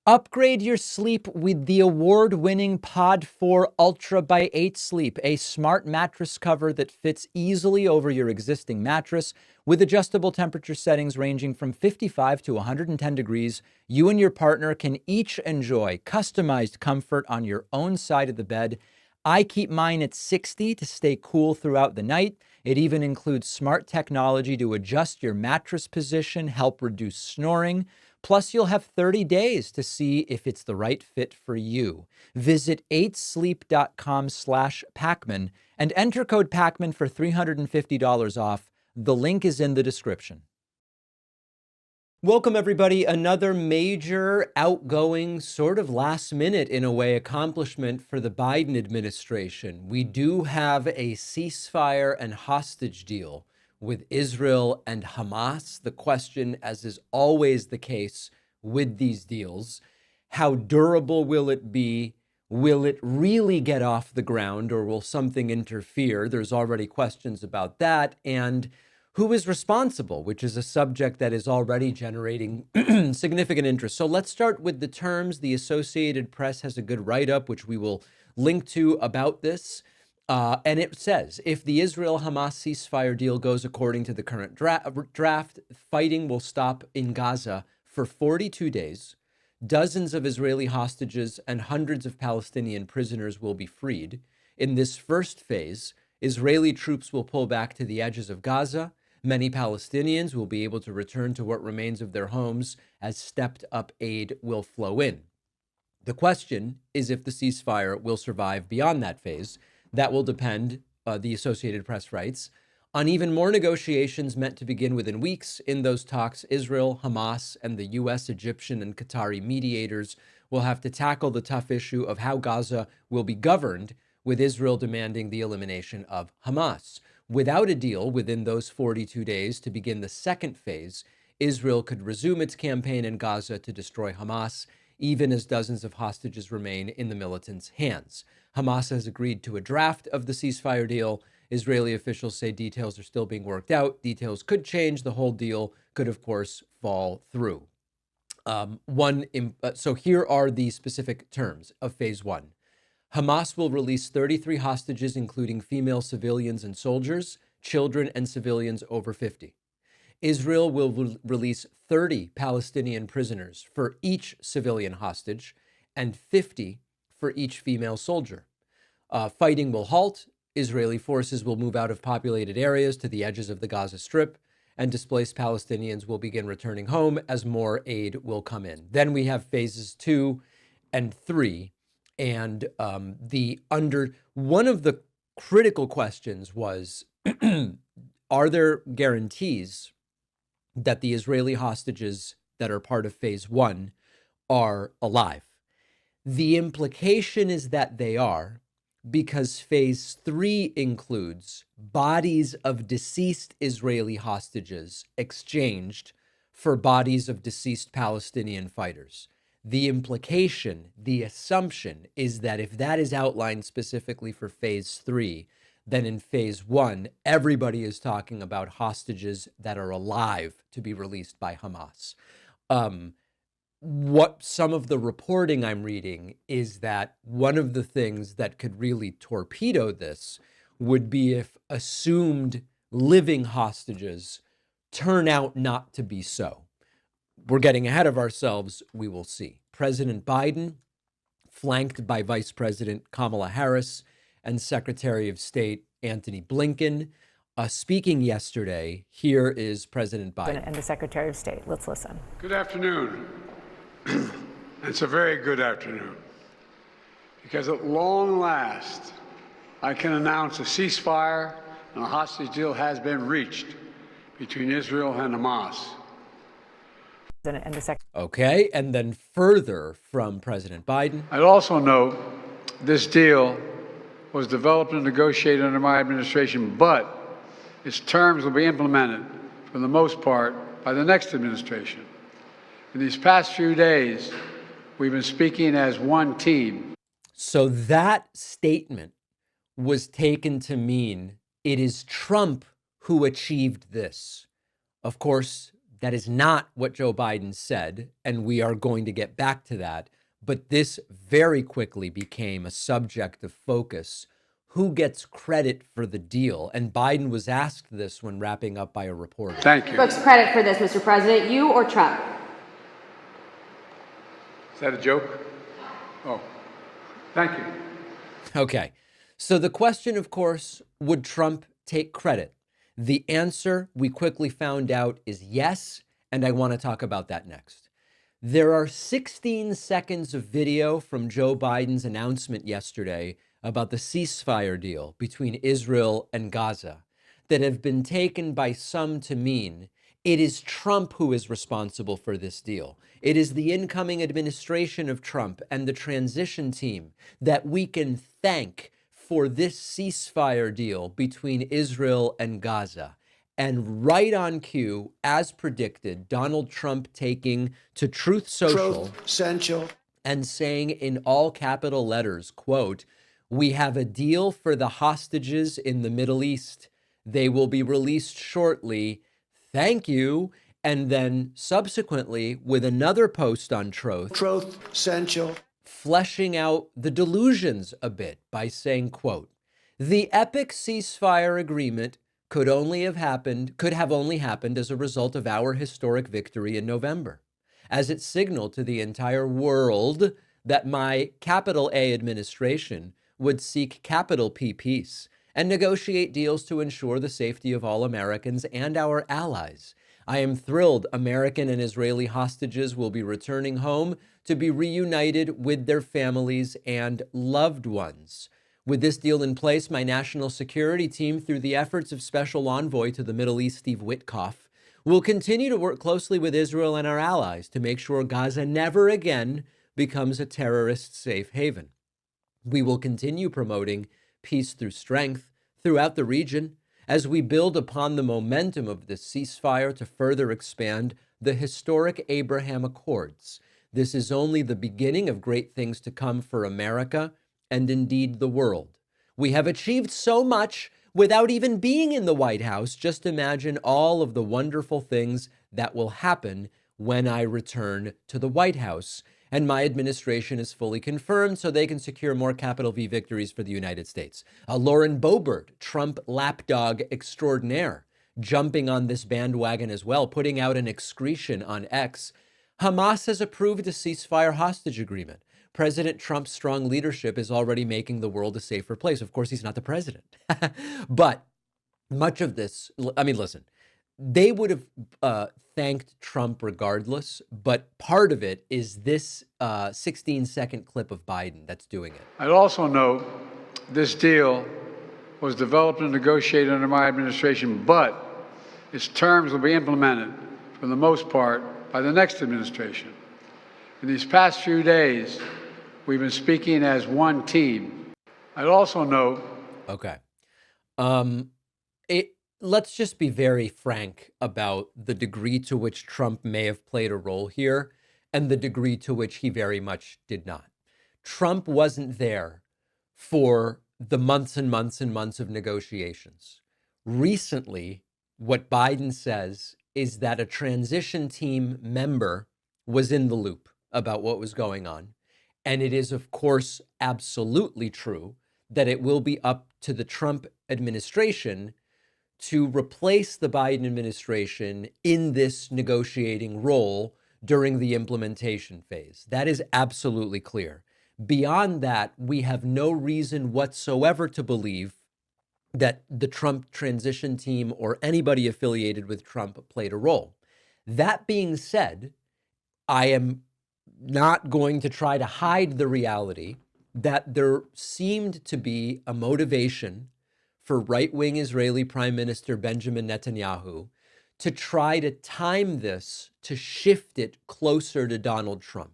Upgrade your sleep with the award-winning Pod 4 Ultra by 8 Sleep, a smart mattress cover that fits easily over your existing mattress with adjustable temperature settings ranging from 55 to 110 degrees. You and your partner can each enjoy customized comfort on your own side of the bed. I keep mine at 60 to stay cool throughout the night. It even includes smart technology to adjust your mattress position, help reduce snoring. Plus, you'll have 30 days to see if it's the right fit for you. Visit 8sleep.com/Pakman and enter code Pakman for $350 off. The link is in the description. Welcome, everybody. Another major outgoing, sort of last minute in a way, accomplishment for the Biden administration. We do have a ceasefire and hostage deal with Israel and Hamas. The question, as is always the case with these deals, how durable will it be? Will it really get off the ground, or will something interfere? There's already questions about that. And who is responsible, which is a subject that is already generating significant interest. So let's start with the terms. The Associated Press has a good write-up, which we will link to about this. And it says, if the Israel-Hamas ceasefire deal goes according to the current draft, fighting will stop in Gaza for 42 days. Dozens of Israeli hostages and hundreds of Palestinian prisoners will be freed. In this first phase, Israeli troops will pull back to the edges of Gaza. Many Palestinians will be able to return to what remains of their homes as stepped-up aid will flow in. The question is if the ceasefire will survive beyond that phase. That will depend, the Associated Press writes, on even more negotiations meant to begin within weeks. In those talks, Israel, Hamas, and the U.S., Egyptian, and Qatari mediators will have to tackle the tough issue of how Gaza will be governed, with Israel demanding the elimination of Hamas. Without a deal within those 42 days to begin the second phase, Israel could resume its campaign in Gaza to destroy Hamas, even as dozens of hostages remain in the militants' hands. Hamas has agreed to a draft of the ceasefire deal. Israeli officials say details are still being worked out. Details could change. The whole deal could, of course, fall through. So here are the specific terms of phase one. Hamas will release 33 hostages, including female civilians and soldiers, children and civilians over 50. Israel will release 30 Palestinian prisoners for each civilian hostage and 50 for each female soldier. Fighting will halt. Israeli forces will move out of populated areas to the edges of the Gaza Strip, and displaced Palestinians will begin returning home as more aid will come in. Then we have phases 2 and 3. And one of the critical questions was, are there guarantees that the Israeli hostages that are part of phase 1 are alive? The implication is that they are, because phase 3 includes bodies of deceased Israeli hostages exchanged for bodies of deceased Palestinian fighters. The implication, the assumption, is that if that is outlined specifically for phase 3, then in phase 1, everybody is talking about hostages that are alive to be released by Hamas. What some of the reporting I'm reading is that one of the things that could really torpedo this would be if assumed living hostages turn out not to be so. We're getting ahead of ourselves. We will see. President Biden, flanked by Vice President Kamala Harris and Secretary of State Antony Blinken, speaking yesterday. Here is President Biden. And the Secretary of State. Let's listen. Good afternoon. It's a very good afternoon, because at long last, I can announce a ceasefire and a hostage deal has been reached between Israel and Hamas. Okay, and then further from President Biden. I'd also note this deal was developed and negotiated under my administration, but its terms will be implemented for the most part by the next administration. In these past few days, we've been speaking as one team. So that statement was taken to mean it is Trump who achieved this. Of course, That is not what Joe Biden said, and we are going to get back to that. But this very quickly became a subject of focus. Who gets credit for the deal? And Biden was asked this when wrapping up by a reporter. Thank you. Who gets credit for this, Mr. President, you or Trump? Is that a joke? Oh, thank you. Okay. So the question, of course, would Trump take credit? The answer we quickly found out is yes, and I want to talk about that next. There are 16 seconds of video from Joe Biden's announcement yesterday about the ceasefire deal between Israel and Gaza that have been taken by some to mean it is Trump who is responsible for this deal. It is the incoming administration of Trump and the transition team that we can thank for this ceasefire deal between Israel and Gaza. And right on cue, as predicted, Donald Trump taking to Truth Social and saying in all capital letters, quote, "We have a deal for the hostages in the Middle East. They will be released shortly. Thank you." And then subsequently, with another post on Truth Social, fleshing out the delusions a bit by saying, quote, "The epic ceasefire agreement could have only happened as a result of our historic victory in November, as it signaled to the entire world that my capital A administration would seek capital P peace and negotiate deals to ensure the safety of all Americans and our allies. I am thrilled American and Israeli hostages will be returning home to be reunited with their families and loved ones. With this deal in place, my national security team, through the efforts of Special Envoy to the Middle East, Steve Witkoff, will continue to work closely with Israel and our allies to make sure Gaza never again becomes a terrorist safe haven. We will continue promoting peace through strength throughout the region as we build upon the momentum of this ceasefire to further expand the historic Abraham Accords. This is only the beginning of great things to come for America and indeed the world. We have achieved so much without even being in the White House. Just imagine all of the wonderful things that will happen when I return to the White House and my administration is fully confirmed so they can secure more capital V victories for the United States." Lauren Boebert, Trump lapdog extraordinaire, jumping on this bandwagon as well, putting out an excretion on X. "Hamas has approved a ceasefire hostage agreement. President Trump's strong leadership is already making the world a safer place." Of course, he's not the president. But much of this, I mean, listen, they would have thanked Trump regardless, but part of it is this 16-second clip of Biden that's doing it. I'd also note this deal was developed and negotiated under my administration, but its terms will be implemented for the most part by the next administration. In these past few days, we've been speaking as one team. I'd also note. Okay. Let's just be very frank about the degree to which Trump may have played a role here and the degree to which he very much did not. Trump wasn't there for the months and months and months of negotiations. Recently, what Biden says is that a transition team member was in the loop about what was going on. And it is, of course, absolutely true that it will be up to the Trump administration to replace the Biden administration in this negotiating role during the implementation phase. That is absolutely clear. Beyond that, we have no reason whatsoever to believe that the Trump transition team or anybody affiliated with Trump played a role. That being said, I am not going to try to hide the reality that there seemed to be a motivation for right-wing Israeli Prime Minister Benjamin Netanyahu to try to time this to shift it closer to Donald Trump.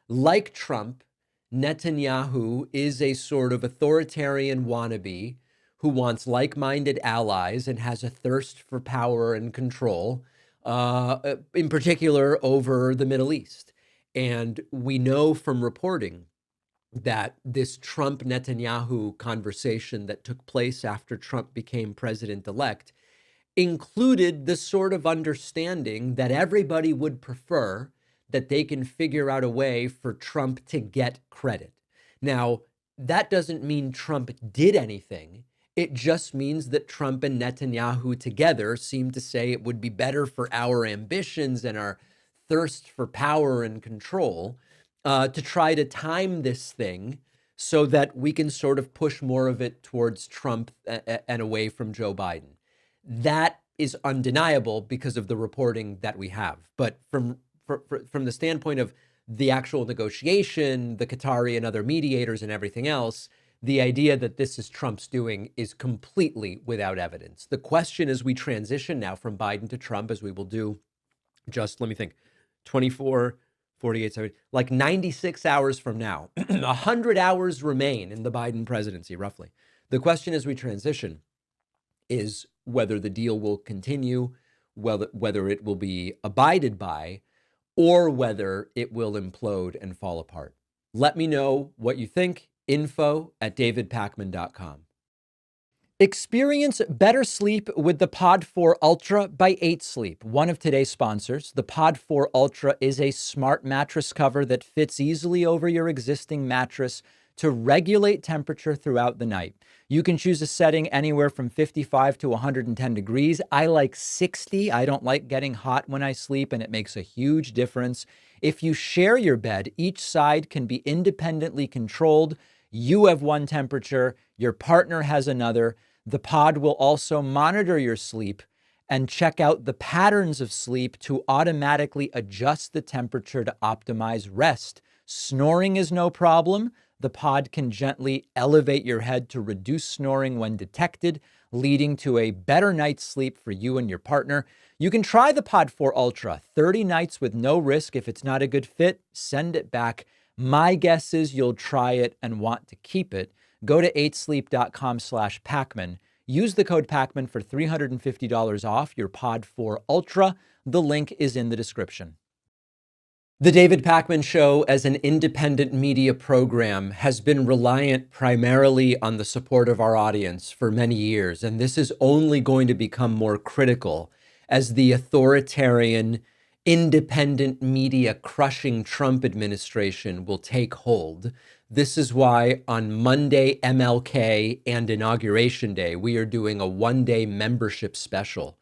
Like Trump, Netanyahu is a sort of authoritarian wannabe who wants like-minded allies and has a thirst for power and control, in particular over the Middle East. And we know from reporting that this Trump-Netanyahu conversation that took place after Trump became president-elect included the sort of understanding that everybody would prefer that they can figure out a way for Trump to get credit. Now, that doesn't mean Trump did anything. It just means that Trump and Netanyahu together seem to say it would be better for our ambitions and our thirst for power and control to try to time this thing so that we can sort of push more of it towards Trump and away from Joe Biden. That is undeniable because of the reporting that we have. But from the standpoint of the actual negotiation, the Qatari and other mediators and everything else, the idea that this is Trump's doing is completely without evidence. The question as we transition now from Biden to Trump, as we will do just, let me think, 24, 48, 70, like 96 hours from now, 100 hours remain in the Biden presidency, roughly. The question as we transition is whether the deal will continue, whether it will be abided by, or whether it will implode and fall apart. Let me know what you think. info@davidpakman.com. Experience better sleep with the Pod 4 Ultra by 8 Sleep, one of today's sponsors. The Pod 4 Ultra is a smart mattress cover that fits easily over your existing mattress to regulate temperature throughout the night. You can choose a setting anywhere from 55 to 110 degrees. I like 60. I don't like getting hot when I sleep, and it makes a huge difference. If you share your bed, each side can be independently controlled. You have one temperature, your partner has another. The pod will also monitor your sleep and check out the patterns of sleep to automatically adjust the temperature to optimize rest. Snoring is no problem. The pod can gently elevate your head to reduce snoring when detected, leading to a better night's sleep for you and your partner. You can try the Pod 4 Ultra, 30 nights with no risk. If it's not a good fit, send it back. My guess is you'll try it and want to keep it. Go to 8sleep.com/Pakman. Use the code Pakman for $350 off your Pod 4 Ultra. The link is in the description. The David Pakman Show, as an independent media program, has been reliant primarily on the support of our audience for many years, and this is only going to become more critical as the authoritarian, independent media crushing Trump administration will take hold. This is why on Monday, MLK, and Inauguration Day, we are doing a one-day membership special.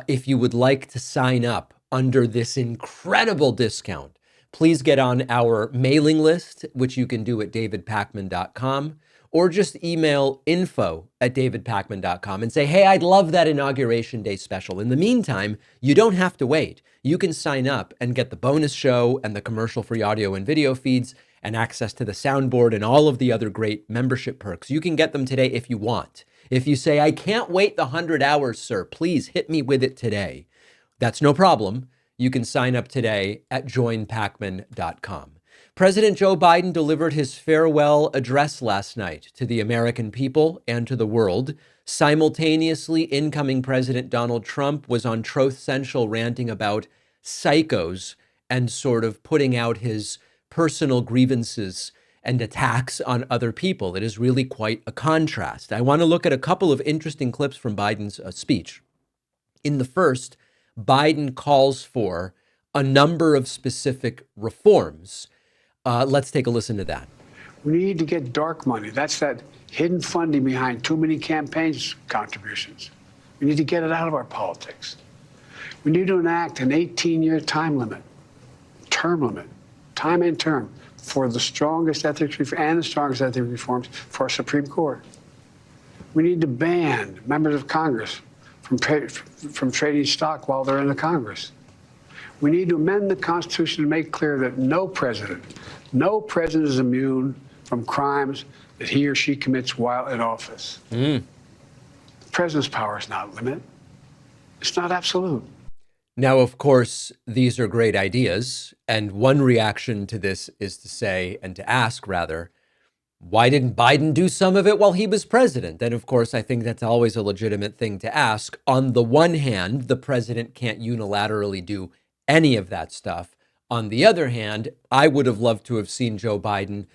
If you would like to sign up under this incredible discount, please get on our mailing list, which you can do at davidpakman.com, or just email info@davidpakman.com and say, hey, I'd love that Inauguration Day special. In the meantime, you don't have to wait. You can sign up and get the bonus show and the commercial-free audio and video feeds and access to the soundboard and all of the other great membership perks. You can get them today if you want. If you say, I can't wait the 100 hours, sir, please hit me with it today. That's no problem. You can sign up today at joinpakman.com. President Joe Biden delivered his farewell address last night to the American people and to the world. Simultaneously, incoming President Donald Trump was on Truth Central ranting about psychos and sort of putting out his personal grievances and attacks on other people. It is really quite a contrast. I want to look at a couple of interesting clips from Biden's speech. In the first, Biden calls for a number of specific reforms. Let's take a listen to that. We need to get dark money. That's that hidden funding behind too many campaigns contributions. We need to get it out of our politics. We need to enact an 18-year time limit, time and term, for the strongest ethics and the strongest ethics reforms for our Supreme Court. We need to ban members of Congress from trading stock while they're in the Congress. We need to amend the Constitution to make clear that no president is immune from crimes that he or she commits while in office. The president's power is not limited. It's not absolute. Now, of course, these are great ideas. And one reaction to this is to say, and to ask rather, why didn't Biden do some of it while he was president? And of course, I think that's always a legitimate thing to ask. On the one hand, the president can't unilaterally do any of that stuff. On the other hand, I would have loved to have seen Joe Biden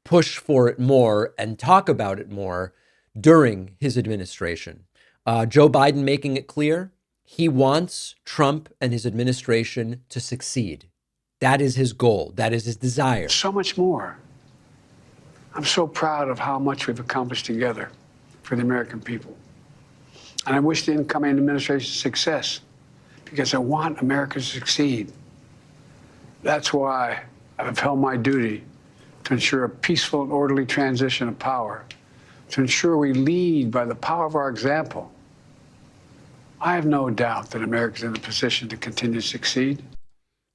push for it more and talk about it more during his administration. Joe Biden making it clear he wants Trump and his administration to succeed. That is his goal. That is his desire. So much more. I'm so proud of how much we've accomplished together for the American people. And I wish the incoming administration success because I want America to succeed. That's why I've held my duty to ensure a peaceful and orderly transition of power, to ensure we lead by the power of our example. I have no doubt that America is in a position to continue to succeed.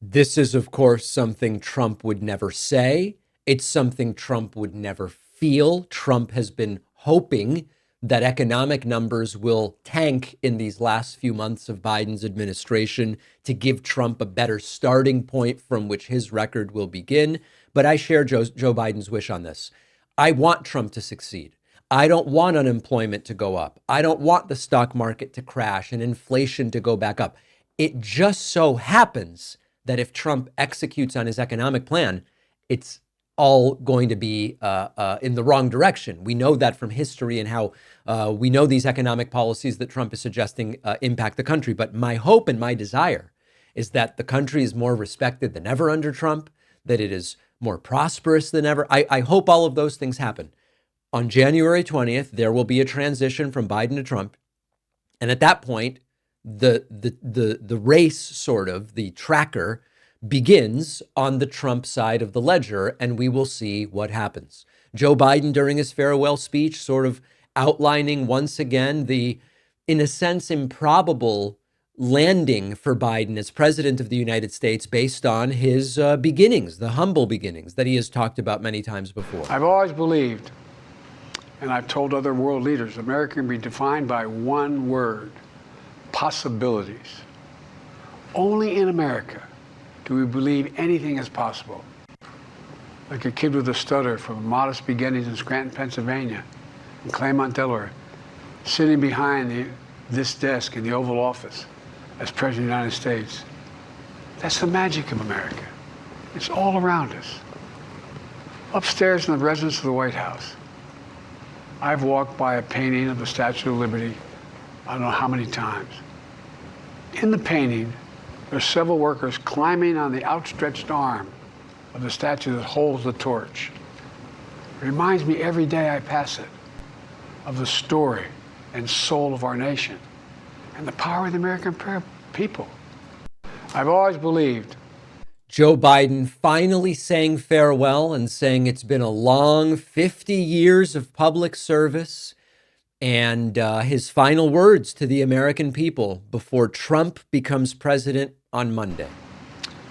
This is, of course, something Trump would never say. It's something Trump would never feel. Trump has been hoping that economic numbers will tank in these last few months of Biden's administration to give Trump a better starting point from which his record will begin. But I share Joe Biden's wish on this. I want Trump to succeed. I don't want unemployment to go up. I don't want the stock market to crash and inflation to go back up. It just so happens that if Trump executes on his economic plan, it's all going to be in the wrong direction. We know that from history and how we know these economic policies that Trump is suggesting impact the country. But my hope and my desire is that the country is more respected than ever under Trump, that it is more prosperous than ever. I hope all of those things happen. On January 20th, there will be a transition from Biden to Trump. And at that point, the race, sort of, the tracker, begins on the Trump side of the ledger, and we will see what happens. Joe Biden, during his farewell speech, sort of outlining once again the, in a sense, improbable landing for Biden as president of the United States based on his beginnings, the humble beginnings that he has talked about many times before. I've always believed, and I've told other world leaders, America can be defined by one word: possibilities. Only in America do we believe anything is possible. Like a kid with a stutter from modest beginnings in Scranton, Pennsylvania, and Claremont, Delaware, sitting behind this desk in the Oval Office as President of the United States. That's the magic of America. It's all around us. Upstairs in the residence of the White House, I've walked by a painting of the Statue of Liberty I don't know how many times. In the painting, there's several workers climbing on the outstretched arm of the statue that holds the torch. It reminds me every day I pass it of the story and soul of our nation and the power of the American people. I've always believed. Joe Biden finally saying farewell and saying it's been a long 50 years of public service, and his final words to the American people before Trump becomes president on Monday.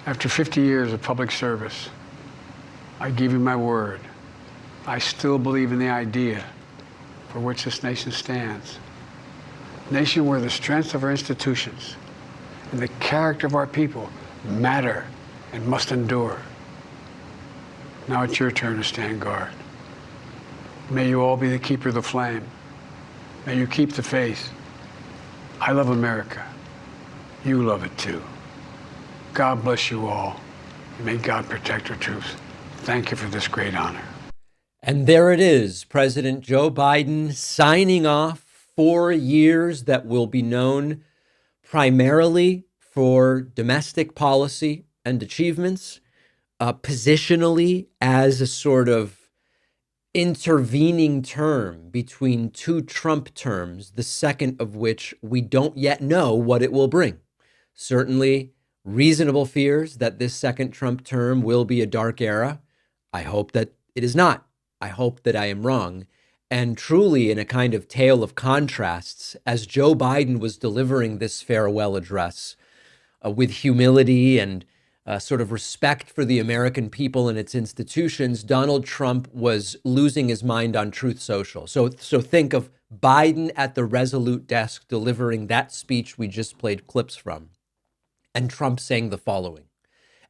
After 50 years of public service, I give you my word. I still believe in the idea for which this nation stands. A nation where the strength of our institutions and the character of our people matter and must endure. Now it's your turn to stand guard. May you all be the keeper of the flame. May you keep the faith. I love America. You love it too. God bless you all. And may God protect our troops. Thank you for this great honor. And there it is, President Joe Biden signing off 4 years that will be known primarily for domestic policy and achievements, positionally as a sort of intervening term between two Trump terms, the second of which we don't yet know what it will bring. Certainly reasonable fears that this second Trump term will be a dark era. I hope that it is not. I hope that I am wrong. And truly, in a kind of tale of contrasts, as Joe Biden was delivering this farewell address with humility and sort of respect for the American people and its institutions, Donald Trump was losing his mind on Truth Social. So think of Biden at the Resolute desk delivering that speech we just played clips from, and Trump saying the following: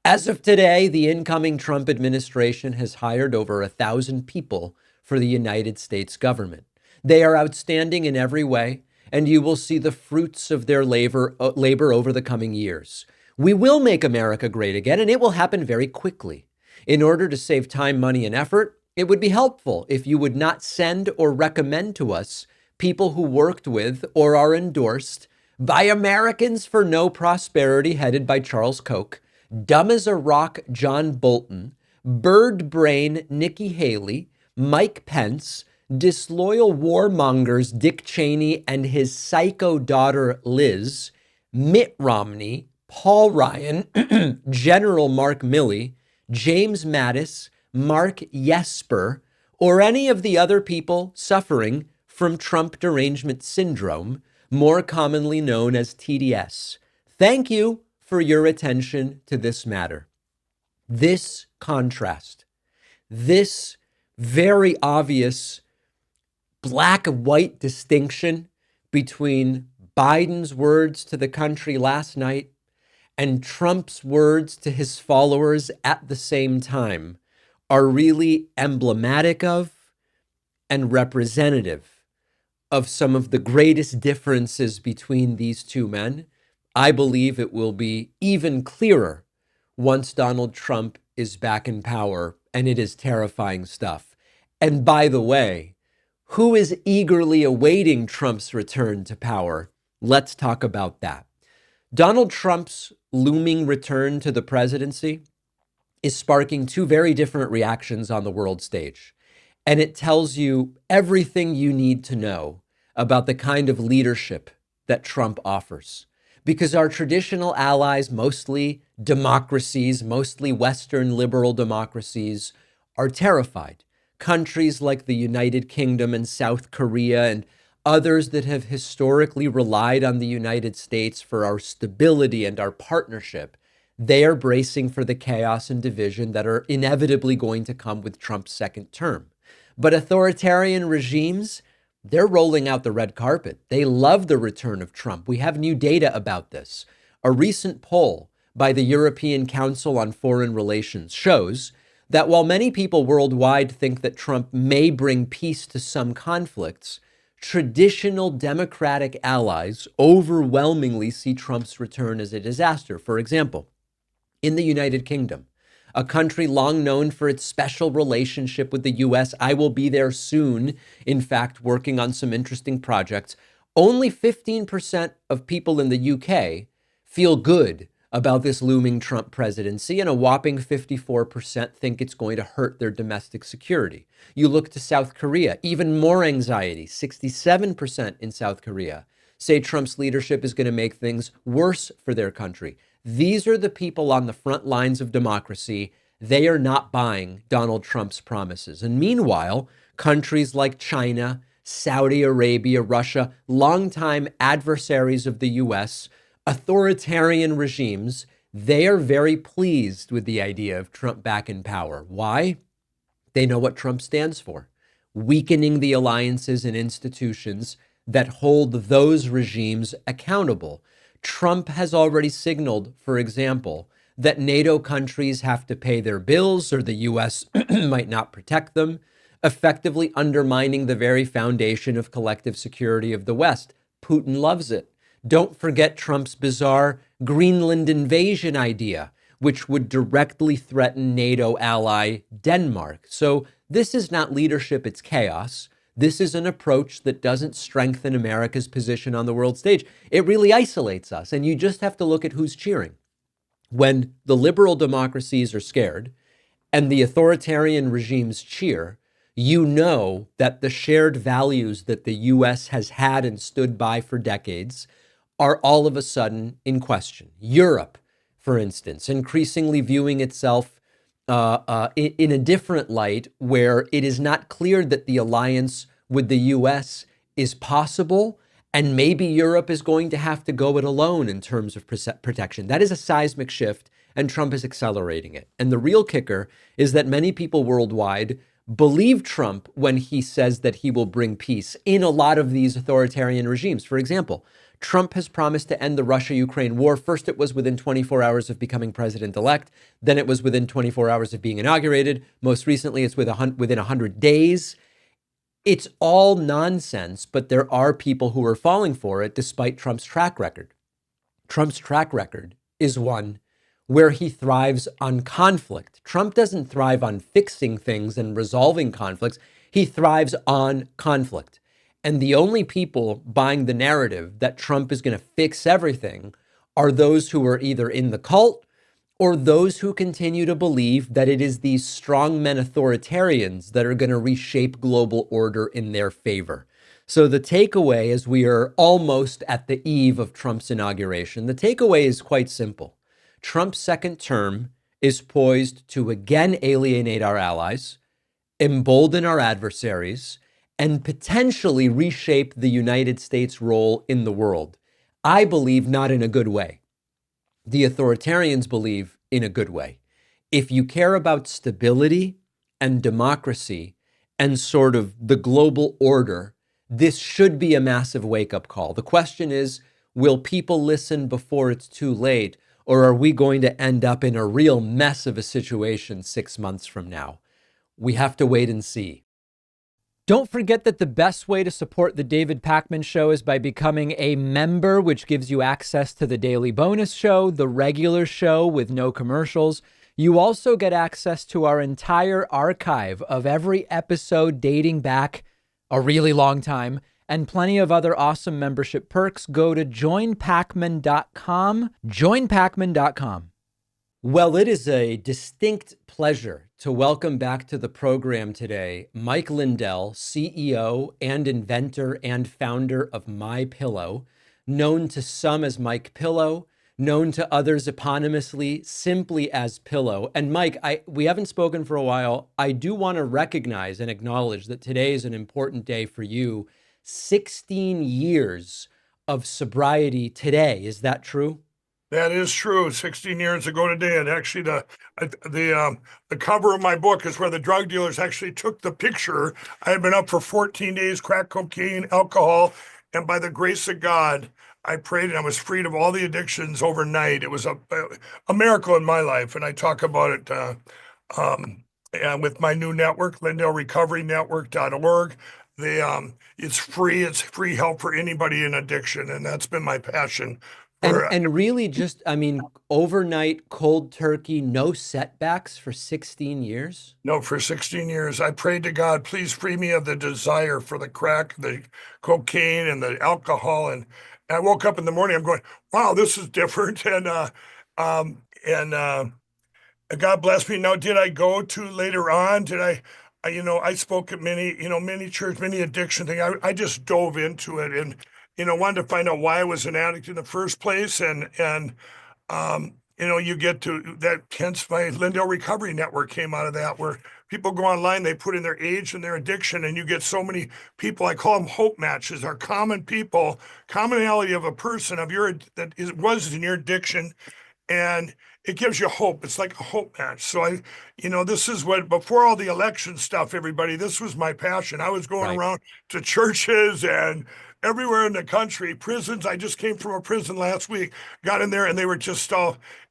as of today, the incoming Trump administration has hired over 1,000 people for the United States government. They are outstanding in every way, and you will see the fruits of their labor over the coming years. We will make America great again, and it will happen very quickly. In order to save time, money, and effort, it would be helpful if you would not send or recommend to us people who worked with or are endorsed by Americans for No Prosperity, headed by Charles Koch, dumb as a rock John Bolton, bird brain Nikki Haley, Mike Pence, disloyal warmongers Dick Cheney and his psycho daughter Liz, Mitt Romney, Paul Ryan, General Mark Milley, James Mattis, Mark Jesper, or any of the other people suffering from Trump derangement syndrome, more commonly known as TDS. Thank you for your attention to this matter. This contrast, this very obvious black and white distinction between Biden's words to the country last night and Trump's words to his followers at the same time are really emblematic of and representative of some of the greatest differences between these two men. I believe it will be even clearer once Donald Trump is back in power, and it is terrifying stuff. And by the way, who is eagerly awaiting Trump's return to power? Let's talk about that. Donald Trump's looming return to the presidency is sparking two very different reactions on the world stage. And it tells you everything you need to know about the kind of leadership that Trump offers. Because our traditional allies, mostly democracies, mostly Western liberal democracies, are terrified. Countries like the United Kingdom and South Korea and others that have historically relied on the United States for our stability and our partnership, they are bracing for the chaos and division that are inevitably going to come with Trump's second term. But authoritarian regimes, they're rolling out the red carpet. They love the return of Trump. We have new data about this. A recent poll by the European Council on Foreign Relations shows that while many people worldwide think that Trump may bring peace to some conflicts, traditional Democratic allies overwhelmingly see Trump's return as a disaster. For example, in the United Kingdom, a country long known for its special relationship with the U.S., I will be there soon, in fact, working on some interesting projects, only 15% of people in the UK feel good about this looming Trump presidency, and a whopping 54% think it's going to hurt their domestic security. You look to South Korea, even more anxiety. 67% in South Korea say Trump's leadership is going to make things worse for their country. These are the people on the front lines of democracy. They are not buying Donald Trump's promises. And meanwhile, countries like China, Saudi Arabia, Russia, longtime adversaries of the U.S., authoritarian regimes, they are very pleased with the idea of Trump back in power. Why? They know what Trump stands for: weakening the alliances and institutions that hold those regimes accountable. Trump has already signaled, for example, that NATO countries have to pay their bills or the U.S. might not protect them, effectively undermining the very foundation of collective security of the West. Putin loves it. Don't forget Trump's bizarre Greenland invasion idea, which would directly threaten NATO ally Denmark. So this is not leadership, it's chaos. This is an approach that doesn't strengthen America's position on the world stage. It really isolates us, and you just have to look at who's cheering. When the liberal democracies are scared and the authoritarian regimes cheer, you know that the shared values that the U.S. has had and stood by for decades are all of a sudden in question. Europe, for instance, increasingly viewing itself in a different light, where it is not clear that the alliance with the U.S. is possible, and maybe Europe is going to have to go it alone in terms of protection. That is a seismic shift, and Trump is accelerating it. And the real kicker is that many people worldwide believe Trump when he says that he will bring peace in a lot of these authoritarian regimes. For example, Trump has promised to end the Russia-Ukraine war. First, it was within 24 hours of becoming president-elect. Then it was within 24 hours of being inaugurated. Most recently, it's within 100 days. It's all nonsense, but there are people who are falling for it despite Trump's track record. Trump's track record is one where he thrives on conflict. Trump doesn't thrive on fixing things and resolving conflicts. He thrives on conflict. And the only people buying the narrative that Trump is going to fix everything are those who are either in the cult or those who continue to believe that it is these strongmen authoritarians that are going to reshape global order in their favor. So the takeaway, as we are almost at the eve of Trump's inauguration, the takeaway is quite simple. Trump's second term is poised to again alienate our allies, embolden our adversaries, and potentially reshape the United States' role in the world. I believe not in a good way. The authoritarians believe in a good way. If you care about stability and democracy and sort of the global order, this should be a massive wake-up call. The question is, will people listen before it's too late, or are we going to end up in a real mess of a situation 6 months from now? We have to wait and see. Don't forget that the best way to support the David Pakman Show is by becoming a member, which gives you access to the daily bonus show, the regular show with no commercials. You also get access to our entire archive of every episode dating back a really long time, and plenty of other awesome membership perks. Go to joinpakman.com, joinpakman.com. Well, it is a distinct pleasure to welcome back to the program today Mike Lindell, CEO and inventor and founder of MyPillow, known to some as Mike Pillow, known to others eponymously simply as Pillow. And Mike, we haven't spoken for a while. I do want to recognize and acknowledge that today is an important day for you. 16 years of sobriety today. Is that true? That is true. 16 years ago today, and actually the cover of my book is where the drug dealers actually took the picture. I had been up for 14 days, crack cocaine, alcohol, and by the grace of God, I prayed and I was freed of all the addictions overnight. It was a miracle in my life, and I talk about it and with my new network, LindellRecoveryNetwork.org. It's free help for anybody in addiction, and that's been my passion. And really just, overnight, cold turkey, no setbacks for 16 years? No, for 16 years. I prayed to God, please free me of the desire for the crack, the cocaine, and the alcohol. And I woke up in the morning, I'm going, wow, this is different. And God bless me. Now, did I go to later on? I spoke at many church, many addiction thing. I just dove into it and, wanted to find out why I was an addict in the first place. And you get to that, hence my Lindell Recovery Network came out of that, where people go online, they put in their age and their addiction, and you get so many people. I call them hope matches, are common people, commonality of a person was in your addiction, and it gives you hope. It's like a hope match. So this is what, before all the election stuff, everybody, this was my passion. I was going around to churches and everywhere in the country, prisons. I just came from a prison last week, got in there, and they were just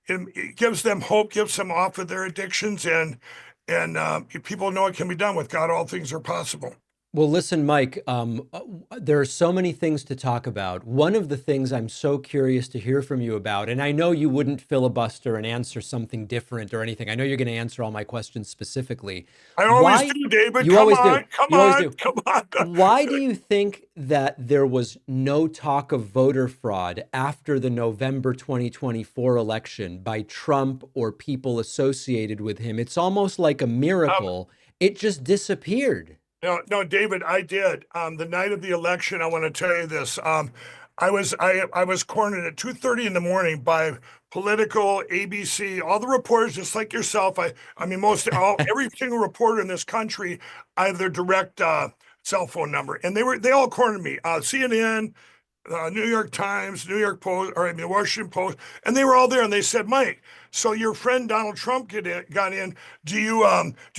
it gives them hope, gives them off of their addictions, and people know it can be done. With God, all things are possible. Well, listen, Mike, there are so many things to talk about. One of the things I'm so curious to hear from you about, and I know you wouldn't filibuster and answer something different or anything. I know you're going to answer all my questions specifically. I always do, David. You always do. Come on. Why do you think that there was no talk of voter fraud after the November 2024 election by Trump or people associated with him? It's almost like a miracle. It just disappeared. No, David, I did. The night of the election, I want to tell you this. I was cornered at 2:30 in the morning by Political, ABC, all the reporters, just like yourself. Every single reporter in this country, I have their direct cell phone number, and they all cornered me. CNN, New York Times, New York Post, or the Washington Post, and they were all there, and they said, Mike, so your friend Donald Trump got in. Do you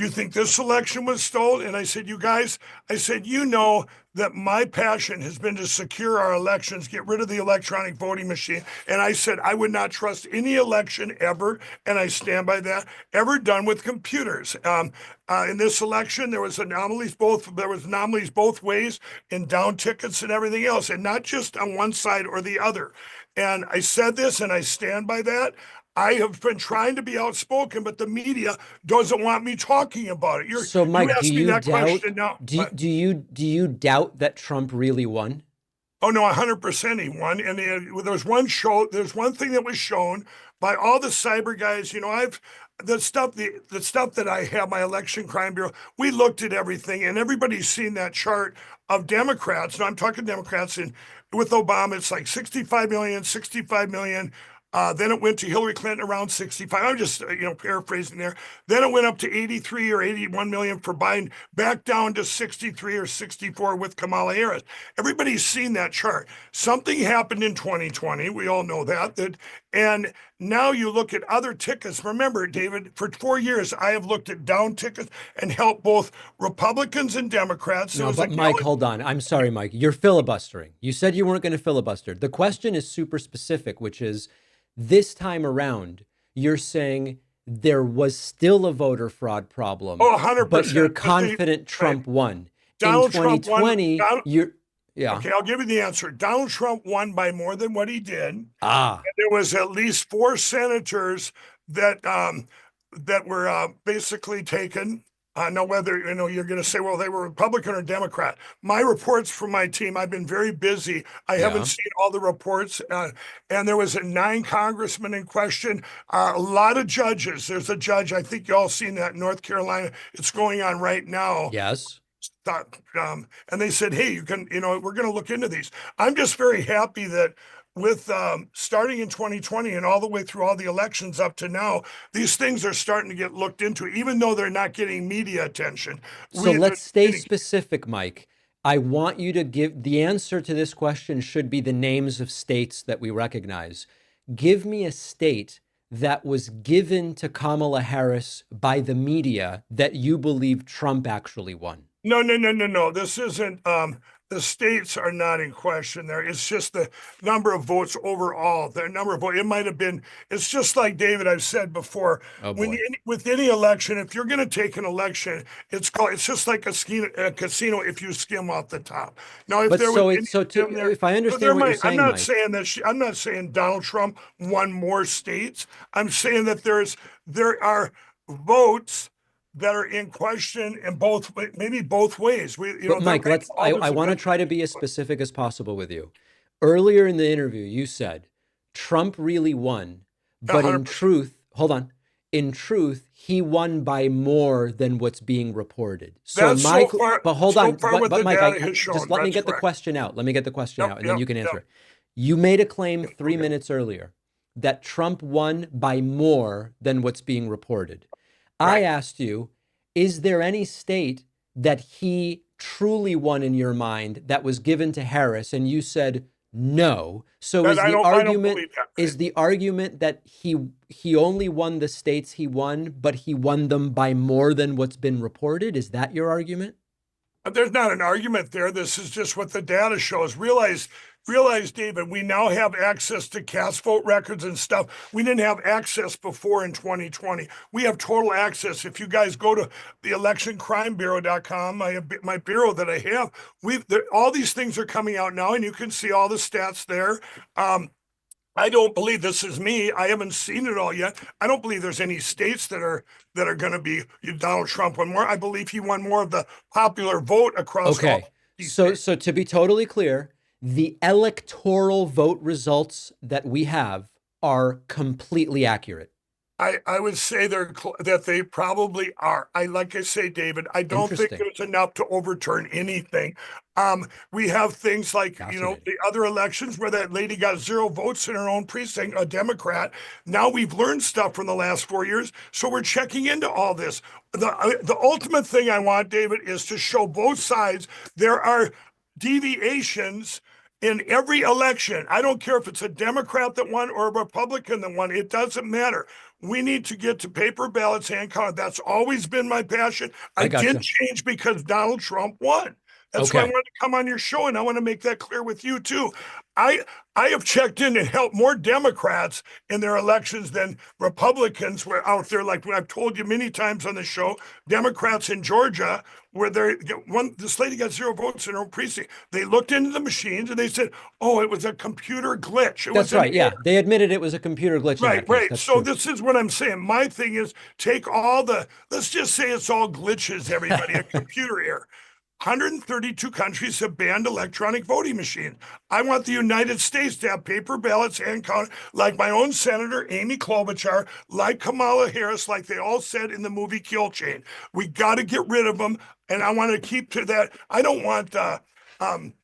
think this election was stolen? And I said, you guys, that my passion has been to secure our elections, get rid of the electronic voting machine. And I said, I would not trust any election ever, and I stand by that, ever done with computers. In this election, there was anomalies both ways in down tickets and everything else, and not just on one side or the other. And I said this, and I stand by that. I have been trying to be outspoken, but the media doesn't want me talking about it. So, Mike, you do asked me you that doubt? question now. Do you doubt that Trump really won? Oh no, 100% he won. And there's one thing that was shown by all the cyber guys. The stuff that I have, my election crime bureau, we looked at everything, and everybody's seen that chart of Democrats. And I'm talking Democrats, and with Obama, it's like 65 million, 65 million. Then it went to Hillary Clinton around 65. I'm just, paraphrasing there. Then it went up to 83 or 81 million for Biden, back down to 63 or 64 with Kamala Harris. Everybody's seen that chart. Something happened in 2020. We all know that. And now you look at other tickets. Remember, David, for 4 years, I have looked at down tickets and helped both Republicans and Democrats. No, but Mike, hold on. I'm sorry, Mike. You're filibustering. You said you weren't going to filibuster. The question is super specific, which is, this time around, you're saying there was still a voter fraud problem. Oh, 100%. But you're confident Trump won. Donald In 2020, Trump won. Yeah. Okay, I'll give you the answer. Donald Trump won by more than what he did. And Ah. there was at least 4 senators that were basically taken. Know whether you're going to say, well, they were Republican or Democrat. My reports from my team, I've been very busy. I haven't seen all the reports. And there was 9 congressmen in question, a lot of judges. There's a judge, I think you all seen that in North Carolina. It's going on right now. Yes. And they said, hey, we're going to look into these. I'm just very happy that with starting in 2020 and all the way through all the elections up to now, these things are starting to get looked into, even though they're not getting media attention. So let's stay specific, Mike. I want you to give the answer to this question should be the names of states that we recognize. Give me a state that was given to Kamala Harris by the media that you believe Trump actually won. No. This isn't. The states are not in question there. It's just the number of votes overall. The number of votes. It might have been. It's just like David, I've said before. With any election, if you're going to take an election, it's just like a casino. If you skim off the top. Now, if if I understand what you're saying, I'm not saying Donald Trump won more states. I'm saying that there are votes that are in question in maybe both ways. Mike, I want to try to be as specific as possible with you. Earlier in the interview, you said Trump really won, but 100%. In truth, he won by more than what's being reported. So, Mike, but hold on, but Mike, just let me get the question out. Let me get the question out, and then you can answer it. You made a claim 3 minutes earlier that Trump won by more than what's being reported. I asked you, is there any state that he truly won in your mind that was given to Harris? And you said no. So is the argument that he only won the states he won, but he won them by more than what's been reported? Is that your argument? There's not an argument there. This is just what the data shows. Realize, David, we now have access to cast vote records and stuff. We didn't have access before in 2020. We have total access. If you guys go to the electioncrimebureau.com, my bureau that I have, all these things are coming out now, and you can see all the stats there. I don't believe this is me. I haven't seen it all yet. I don't believe there's any states that are going to be Donald Trump won more. I believe he won more of the popular vote across. Okay. So to be totally clear, the electoral vote results that we have are completely accurate. I would say that they probably are. Like I say, David, I don't think there's enough to overturn anything. We have things like, the other elections where that lady got 0 votes in her own precinct, a Democrat. Now we've learned stuff from the last 4 years, so we're checking into all this. The ultimate thing I want, David, is to show both sides. There are deviations in every election. I don't care if it's a Democrat that won or a Republican that won. It doesn't matter. We need to get to paper ballots, hand count. That's always been my passion. I did change because Donald Trump won. That's why I Okay. wanted to come on your show, and I want to make that clear with you too. I I have checked in and helped more Democrats in their elections than Republicans were out there. Like I've told you many times on the show, Democrats in Georgia, where this lady got 0 votes in her own precinct. They looked into the machines and they said, "Oh, it was a computer glitch. It That's was an right. Yeah. They admitted it was a computer glitch in Right, that case. right. That's So true. this is what I'm saying. My thing is take all let's just say it's all glitches, everybody, a computer error. 132 countries have banned electronic voting machines. I want the United States to have paper ballots and count, like my own Senator Amy Klobuchar, like Kamala Harris, like they all said in the movie Kill Chain. We got to get rid of them, and I want to keep to that. I don't want um,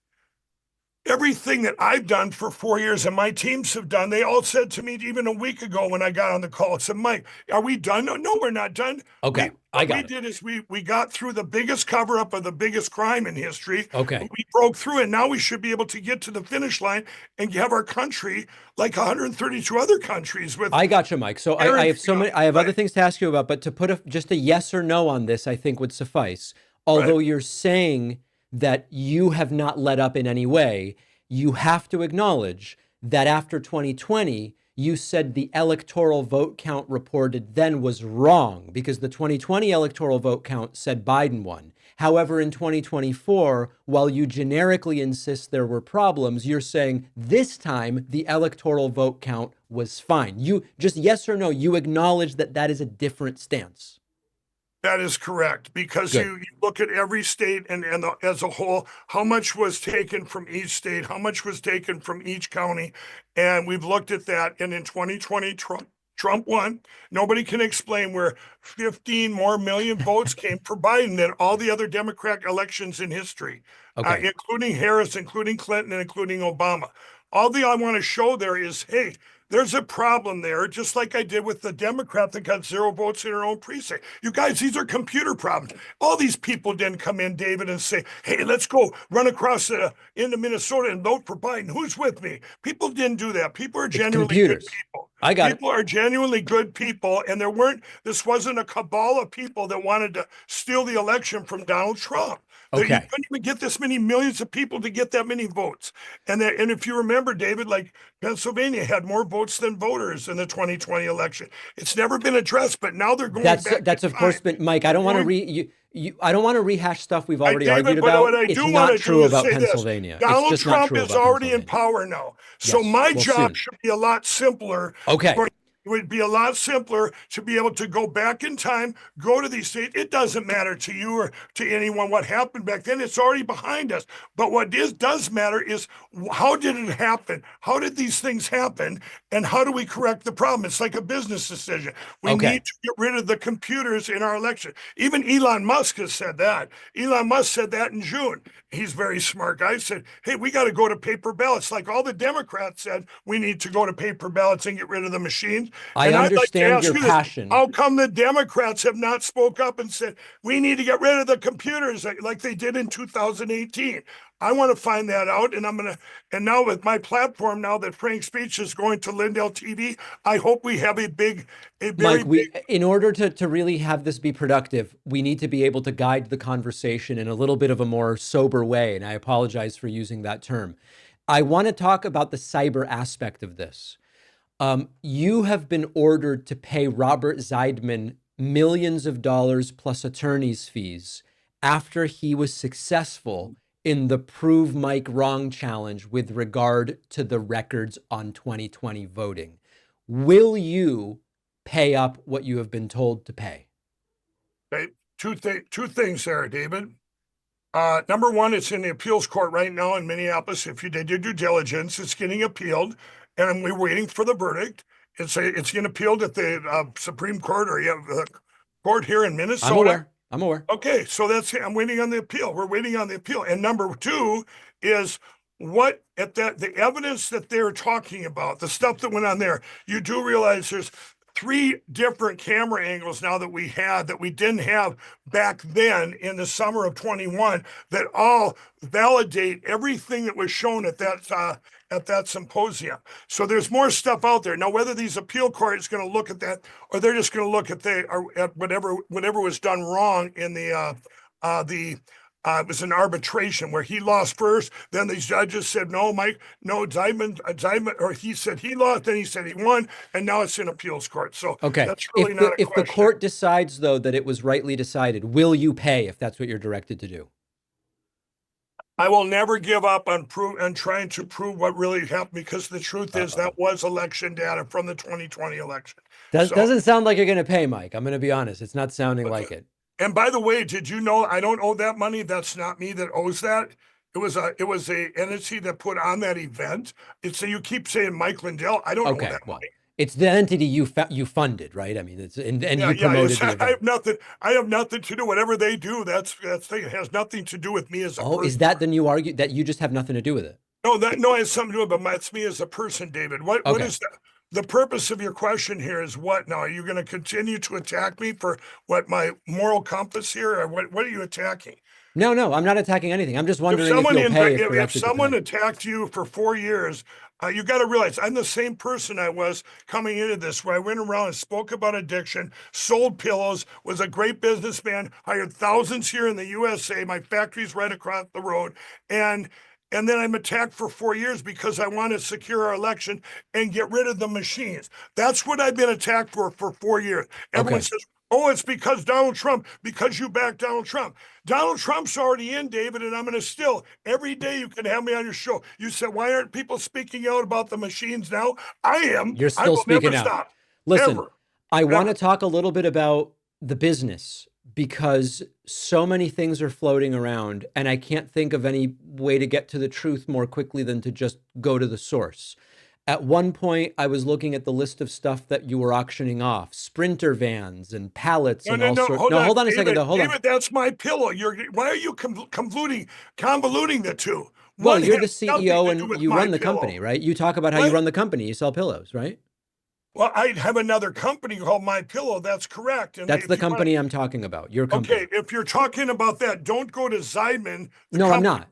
everything that I've done for 4 years and my teams have done. They all said to me even a week ago when I got on the call, said, "Mike, are we done?" No, we're not done. Okay. I What we got it. did is we got through the biggest cover up of the biggest crime in history. Okay. We broke through it. Now we should be able to get to the finish line and have our country like 132 other countries with. I got you, Mike. So I have so many, I have other things to ask you about, but to put just a yes or no on this, I think would suffice. Although you're saying that you have not let up in any way, you have to acknowledge that after 2020, you said the electoral vote count reported then was wrong because the 2020 electoral vote count said Biden won. However, in 2024, while you generically insist there were problems, you're saying this time the electoral vote count was fine. You just yes or no, you acknowledge that that is a different stance. That is correct, because Good. you look at every state and as a whole, how much was taken from each state, how much was taken from each county. And we've looked at that. And in 2020, Trump won. Nobody can explain where 15 more million votes came for Biden than all the other Democratic elections in history, Okay. including Harris, including Clinton, and including Obama. All I want to show there is, hey, there's a problem there, just like I did with the Democrat that got 0 votes in her own precinct. You guys, these are computer problems. All these people didn't come in, David, and say, "Hey, let's go run across into Minnesota and vote for Biden. Who's with me?" People didn't do that. People are genuinely good computers. people. I got it. People are genuinely good people, and this wasn't a cabal of people that wanted to steal the election from Donald Trump. You Okay. couldn't even get this many millions of people to get that many votes. And if you remember, David, like Pennsylvania had more votes than voters in the 2020 election. It's never been addressed, but now they're going back. That's in of course time. been Mike. I don't want to I don't want to rehash stuff we've already argued But about. what I It's do not want to true do is about say this. Pennsylvania. It's Donald just not Trump true is about already in Pennsylvania. power now. So Yes, my well, job soon. should be a lot simpler. Okay. It would be a lot simpler to be able to go back in time, go to these states. It doesn't matter to you or to anyone what happened back then. It's already behind us. But what does matter is how did it happen? How did these things happen? And how do we correct the problem? It's like a business decision. We Okay. need to get rid of the computers in our election. Even Elon Musk has said that. Elon Musk said that in June. He's a very smart guy. He said, "Hey, we got to go to paper ballots." Like all the Democrats said, we need to go to paper ballots and get rid of the machines. I And I'd like to understand ask your you this, passion. how come the Democrats have not spoke up and said, we need to get rid of the computers like they did in 2018? I want to find that out. And now with my platform, now that Frank's speech is going to Lindell TV, I hope we have a very Mike, big. in order to really have this be productive, we need to be able to guide the conversation in a little bit of a more sober way. And I apologize for using that term. I want to talk about the cyber aspect of this. You have been ordered to pay Robert Zeidman millions of dollars plus attorney's fees after he was successful in the Prove Mike Wrong challenge with regard to the records on 2020 voting. Will you pay up what you have been told to pay? Okay, two things there, David. Number one, it's in the appeals court right now in Minneapolis. If you did your due diligence, it's getting appealed, and we're waiting for the verdict. It's getting appealed at the Supreme Court or the court here in Minnesota. I'm aware. Okay, so I'm waiting on the appeal. We're waiting on the appeal. And number two is the evidence that they're talking about, the stuff that went on there. You do realize there's 3 different camera angles now that we didn't have back then in the summer of 21 that all validate everything that was shown at that symposium. So there's more stuff out there. Now, whether these appeal court is going to look at that or they're just going to look at whatever was done wrong in the it was an arbitration where he lost first. Then the judges said, no, Mike, no, Zeidman, or he said he lost, then he said he won, and now it's in appeals court. So Okay. that's really not a If the question. court decides, though, that it was rightly decided, will you pay if that's what you're directed to do? I will never give up on trying to prove what really happened, because the truth is that was election data from the 2020 election. Doesn't sound like you're going to pay, Mike. I'm going to be honest. It's not sounding like it. And by the way, did you know I don't owe that money? That's not me that owes that. It was a entity that put on that event. It's you keep saying Mike Lindell. I don't owe that money. It's the entity you funded, right? I mean, it's and you promoted the event. I have nothing to do. Whatever they do, that's thing. It has nothing to do with me as a person. Is that then you argue that you just have nothing to do with it? No, it has something to do with it, but it's me as a person, David. What is that? The purpose of your question here is what now? Are you going to continue to attack me for what my moral compass here, or what are you attacking? No, I'm not attacking anything. I'm just wondering if you'll pay if someone attacked you for 4 years. You got to realize I'm the same person I was coming into this, where I went around and spoke about addiction, sold pillows, was a great businessman, hired thousands here in the USA. My factory's right across the road. And then I'm attacked for 4 years because I want to secure our election and get rid of the machines. That's what I've been attacked for 4 years. Everyone says, oh, it's because Donald Trump, because you back Donald Trump. Donald Trump's already in, David, and I'm going to still, every day you can have me on your show. You said, why aren't people speaking out about the machines now? I am. You're still speaking out. Stop. Listen, Ever. I want to talk a little bit about the business, because so many things are floating around, and I can't think of any way to get to the truth more quickly than to just go to the source. At one point, I was looking at the list of stuff that you were auctioning off, Sprinter vans and pallets and all sorts. No, hold on a second, though. Hold on. David, that's my pillow. Why are you convoluting the two? Well, you're the CEO and you run the company, right? You talk about how you run the company. You sell pillows, right? Well, I have another company called My Pillow. That's correct. And that's the company I'm talking about. Your company. Okay, if you're talking about that, don't go to Zeidman. No, I'm not.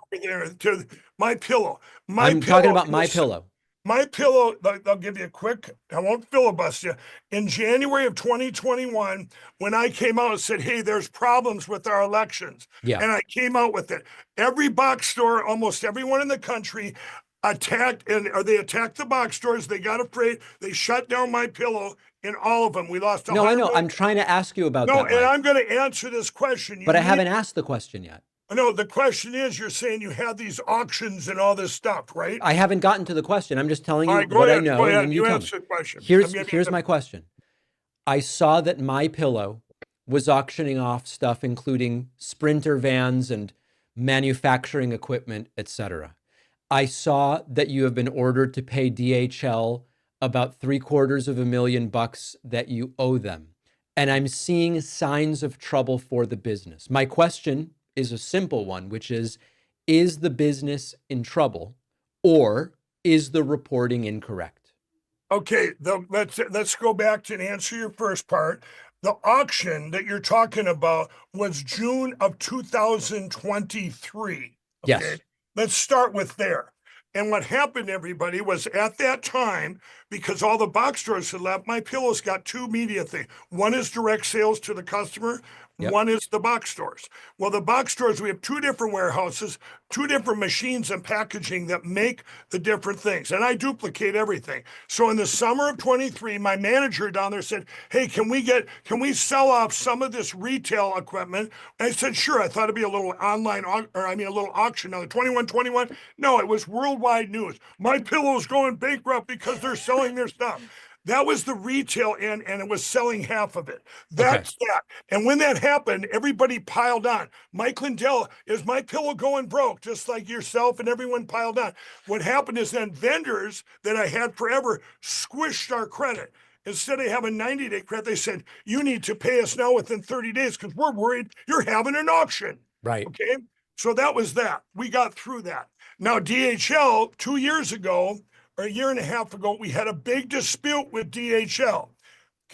To My Pillow. I'm talking about My Pillow. My Pillow, I'll give you a quick, I won't filibuster you. In January of 2021, when I came out and said, hey, there's problems with our elections. And I came out with it. Every box store, almost everyone in the country attacked the box stores. They got afraid. They shut down My Pillow in all of them. We lost. No, I know. I'm trying to ask you about that. No, and I'm going to answer this question. But I haven't asked the question yet. No, the question is, you're saying you had these auctions and all this stuff, right? I haven't gotten to the question. I'm just telling you what I know. And then you answer the question. Here's my question. I saw that My Pillow was auctioning off stuff, including Sprinter vans and manufacturing equipment, etc. I saw that you have been ordered to pay DHL about $750,000 that you owe them. And I'm seeing signs of trouble for the business. My question is a simple one, which is the business in trouble, or is the reporting incorrect? Okay, let's go back to answer your first part. The auction that you're talking about was June of 2023. Okay? Yes. Let's start with there. And what happened, everybody, was at that time, because all the box stores had left, My Pillow's got two media things. One is direct sales to the customer. One is the box stores. Well, the box stores, we have two different warehouses, two different machines and packaging that make the different things. And I duplicate everything. So in the summer of 23, my manager down there said, hey, can we sell off some of this retail equipment? And I said, sure. I thought it'd be a little a little auction. Now, the 2121, no, it was worldwide news. My Pillow's going bankrupt because they're selling their stuff. That was the retail end, and it was selling half of it. That's that. And when that happened, everybody piled on. Mike Lindell, is My Pillow going broke? Just like yourself and everyone piled on. What happened is then vendors that I had forever squished our credit. Instead of having 90-day credit, they said, you need to pay us now within 30 days because we're worried you're having an auction. Right. Okay. So that was that. We got through that. Now, DHL, 2 years ago, or a year and a half ago, we had a big dispute with DHL.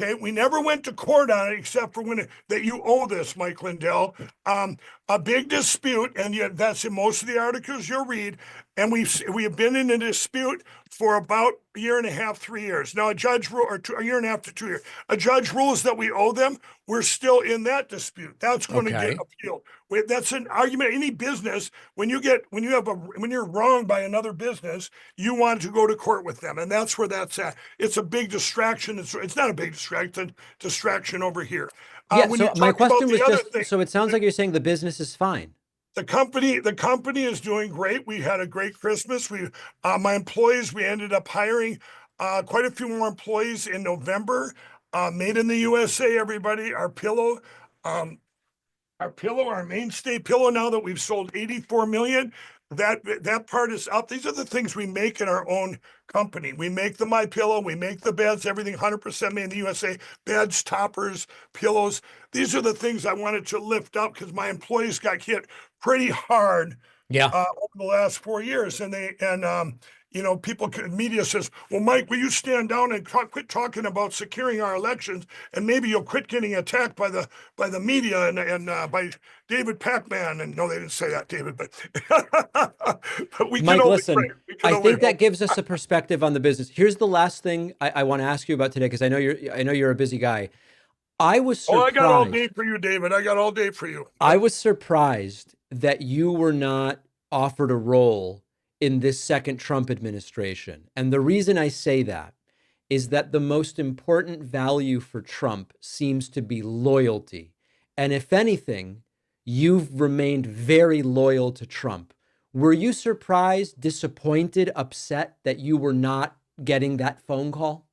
Okay, we never went to court on it except for that you owe this, Mike Lindell. A big dispute, and that's in most of the articles you'll read. and we have been in a dispute for about a year and a half, 3 years. Now, a year and a half to 2 years. A judge rules that we owe them. We're still in that dispute. That's going to get Okay. appealed. That's an argument. Any business, when you're wronged by another business, you want to go to court with them, and that's where that's at. It's a big distraction. It's not a big distraction. Distraction over here. Yeah. When So you my talk about question the was other just, thing, so it sounds like you're saying the business is fine. the company is doing great. We had a great Christmas. My employees, we ended up hiring quite a few more employees in November. Made in the USA, everybody. Um, our mainstay pillow, now that we've sold 84 million, that part is up. These are the things we make in our own company. We make the My Pillow, we make the beds, everything 100% made in the USA. Beds, toppers, pillows. These are the things I wanted to lift up because my employees got hit pretty hard Yeah. over the last 4 years, and media says, well, Mike, will you stand down and quit talking about securing our elections, and maybe you'll quit getting attacked by the media and by David Pakman. And no, they didn't say that, David, but, but we Mike, can only listen, pray. I think that gives us a perspective on the business. Here's the last thing I want to ask you about today, because I know you're a busy guy. I was Oh, I got all surprised. day for you, David. I got all day for you. I was surprised that you were not offered a role in this second Trump administration. And the reason I say that is that the most important value for Trump seems to be loyalty. And if anything, you've remained very loyal to Trump. Were you surprised, disappointed, upset that you were not getting that phone call?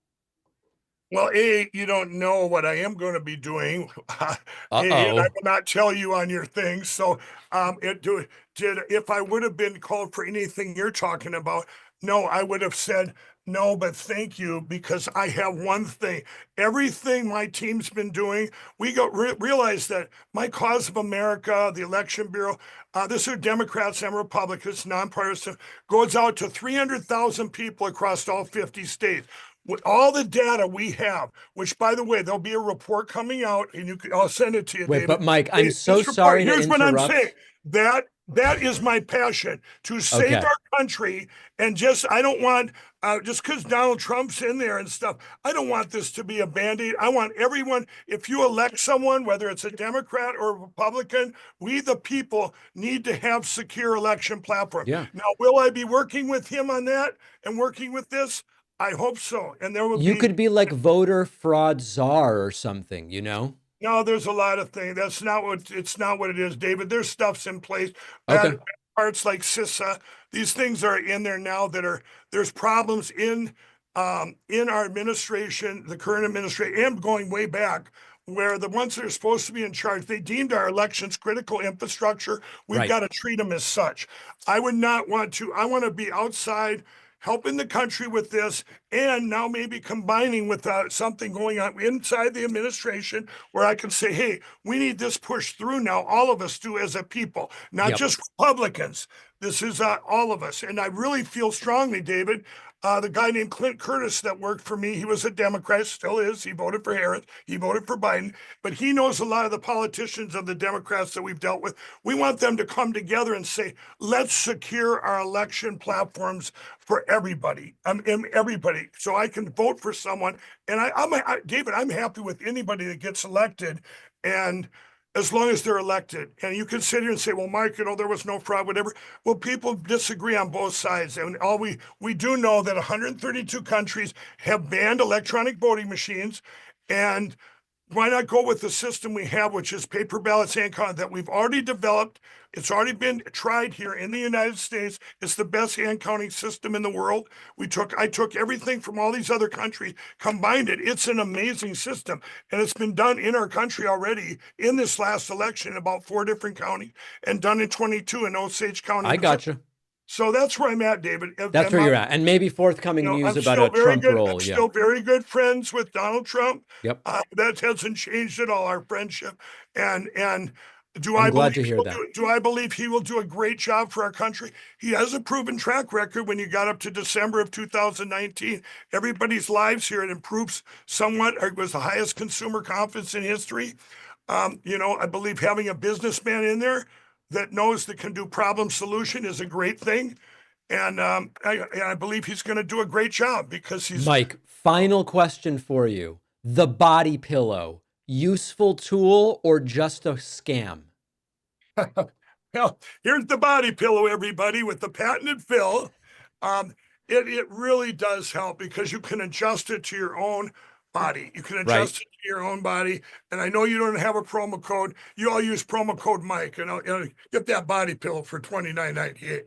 Well, A, you don't know what I am going to be doing. A, and I Uh-oh. will not tell you on your things. So, if I would have been called for anything you're talking about, no, I would have said no, but thank you, because I have one thing. Everything my team's been doing, we realize that my Cause of America, the Election Bureau, this are Democrats and Republicans, nonpartisan, goes out to 300,000 people across all 50 states. With all the data we have, which, by the way, there'll be a report coming out, and I'll send it to you, Wait, David. but Mike, I'm This so report, sorry to here's what I'm interrupt. saying. That is my passion, to save Okay. our country. And I don't want, just because Donald Trump's in there and stuff, I don't want this to be a Band-Aid. I want everyone, if you elect someone, whether it's a Democrat or a Republican, we the people need to have secure election platform. Yeah. Now, will I be working with him on that and working with this? I hope so. And there will You be. could be like voter fraud czar or something, you know? No, there's a lot of things. It's not what it is, David. There's stuff's in place. Okay. Parts like CISA, these things are in there now there's problems in our administration, the current administration, and going way back, where the ones that are supposed to be in charge, they deemed our elections critical infrastructure. We've Right. got to treat them as such. I would not want to. I want to be outside helping the country with this, and now maybe combining with something going on inside the administration where I can say, hey, we need this pushed through now. All of us do as a people, not Yep. just Republicans. This is all of us. And I really feel strongly, David, the guy named Clint Curtis that worked for me, he was a Democrat, still is. He voted for Harris. He voted for Biden. But he knows a lot of the politicians of the Democrats that we've dealt with. We want them to come together and say, let's secure our election platforms for everybody. Everybody. So I can vote for someone. And David, I'm happy with anybody that gets elected. And as long as they're elected. And you can sit here and say, well, Mike, there was no fraud, whatever. Well, people disagree on both sides. And we do know that 132 countries have banned electronic voting machines. And why not go with the system we have, which is paper ballots hand count that we've already developed. It's already been tried here in the United States. It's the best hand counting system in the world. I took everything from all these other countries, combined it. It's an amazing system. And it's been done in our country already in this last election in about 4 different counties, and done in 22 in Osage County. I gotcha. So that's where I'm at, David. That's where you're at. And maybe forthcoming news about a Trump role. I'm still very good friends with Donald Trump. Yep. That hasn't changed at all, our friendship. And I'm glad to hear that. Do I believe he will do a great job for our country? He has a proven track record. When you got up to December of 2019, everybody's lives here, it improves somewhat. It was the highest consumer confidence in history. I believe having a businessman in there that knows that can do problem solution is a great thing. And I believe he's going to do a great job because he's Mike, final question for you. The body pillow, useful tool or just a scam? Well, here's the body pillow, everybody, with the patented fill. It really does help because you can adjust it to your own body. You can adjust it to your own body. And I know you don't have a promo code. You all use promo code Mike, and I'll get that body pillow for $29.98.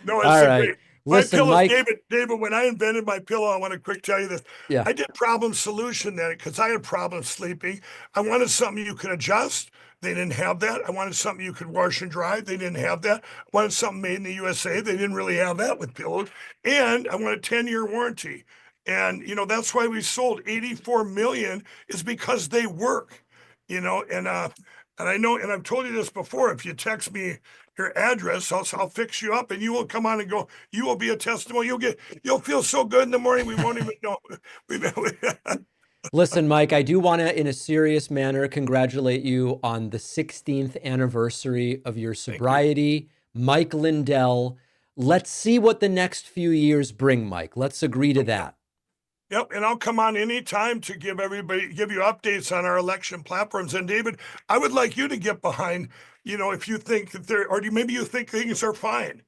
No, it's All a right. great. Listen, my pillow, Mike. David, when I invented my pillow, I want to quick tell you this. Yeah. I did problem solution then because I had problems sleeping. I wanted something you could adjust. They didn't have that. I wanted something you could wash and dry. They didn't have that. I wanted something made in the USA. They didn't really have that with pillows. And I wanted a 10-year warranty. And, that's why we sold 84 million is because they work, and I know, and I've told you this before, if you text me your address, I'll fix you up and you will come on and go, you will be a testimony. You'll feel so good in the morning. We won't even know. Listen, Mike, I do want to, in a serious manner, congratulate you on the 16th anniversary of your sobriety. Mike Lindell. Let's see what the next few years bring, Mike. Let's agree to that. Yep, and I'll come on anytime to give you updates on our election platforms. And David, I would like you to get behind, if you think that maybe you think things are fine.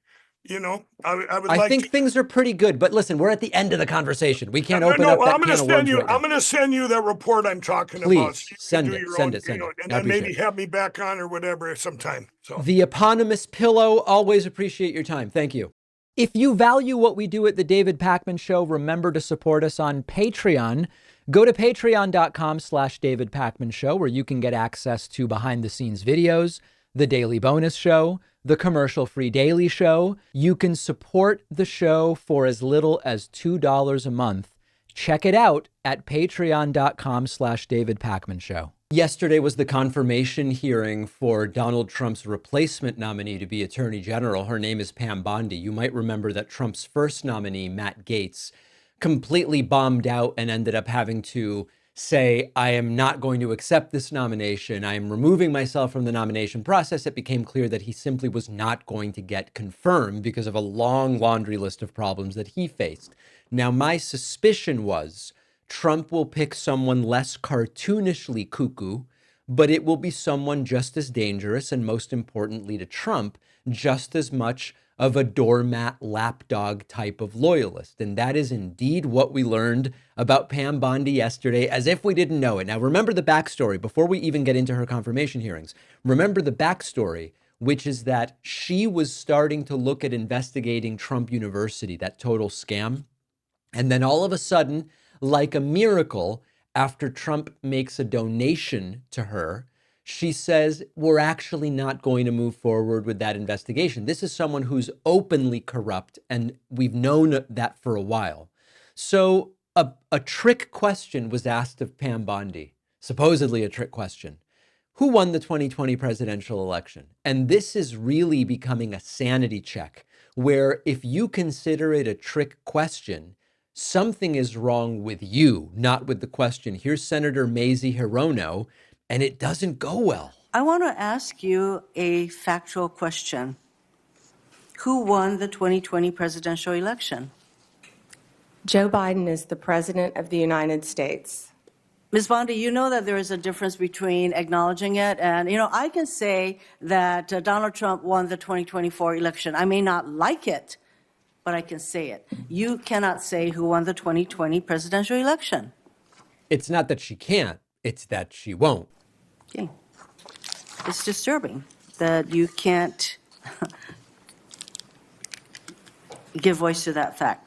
I think things are pretty good, but listen, we're at the end of the conversation. We can't open up that can of worms right now. I'm going to send you that report I'm talking about. Please send it. And then maybe have me back on or whatever sometime. So the eponymous pillow, always appreciate your time. Thank you. If you value what we do at the David Pakman Show, remember to support us on Patreon. Go to patreon.com/David Pakman Show, where you can get access to behind the scenes videos, the daily bonus show, the commercial-free daily show. You can support the show for as little as $2 a month. Check it out at patreon.com/David Pakman Show. Yesterday was the confirmation hearing for Donald Trump's replacement nominee to be Attorney General. Her name is Pam Bondi. You might remember that Trump's first nominee, Matt Gaetz, completely bombed out and ended up having to say, I am not going to accept this nomination. I am removing myself from the nomination process. It became clear that he simply was not going to get confirmed because of a long laundry list of problems that he faced. Now, my suspicion was Trump will pick someone less cartoonishly cuckoo, but it will be someone just as dangerous and, most importantly to Trump, just as much of a doormat lapdog type of loyalist. And that is indeed what we learned about Pam Bondi yesterday, as if we didn't know it. Now, remember the backstory before we even get into her confirmation hearings. Remember the backstory, which is that she was starting to look at investigating Trump University, that total scam. And then all of a sudden, like a miracle, after Trump makes a donation to her, she says, we're actually not going to move forward with that investigation. This is someone who's openly corrupt, and we've known that for a while. So a trick question was asked of Pam Bondi, supposedly a trick question. Who won the 2020 presidential election? And this is really becoming a sanity check, where if you consider it a trick question, something is wrong with you, not with the question. Here's Senator Mace Hirono, and it doesn't go well. I want to ask you a factual question. Who won the 2020 presidential election? Joe Biden is the president of the United States. Ms. Bondi, you know that there is a difference between acknowledging it and, I can say that Donald Trump won the 2024 election. I may not like it, but I can say it. You cannot say who won the 2020 presidential election. It's not that she can't, it's that she won't. Okay. It's disturbing that you can't give voice to that fact.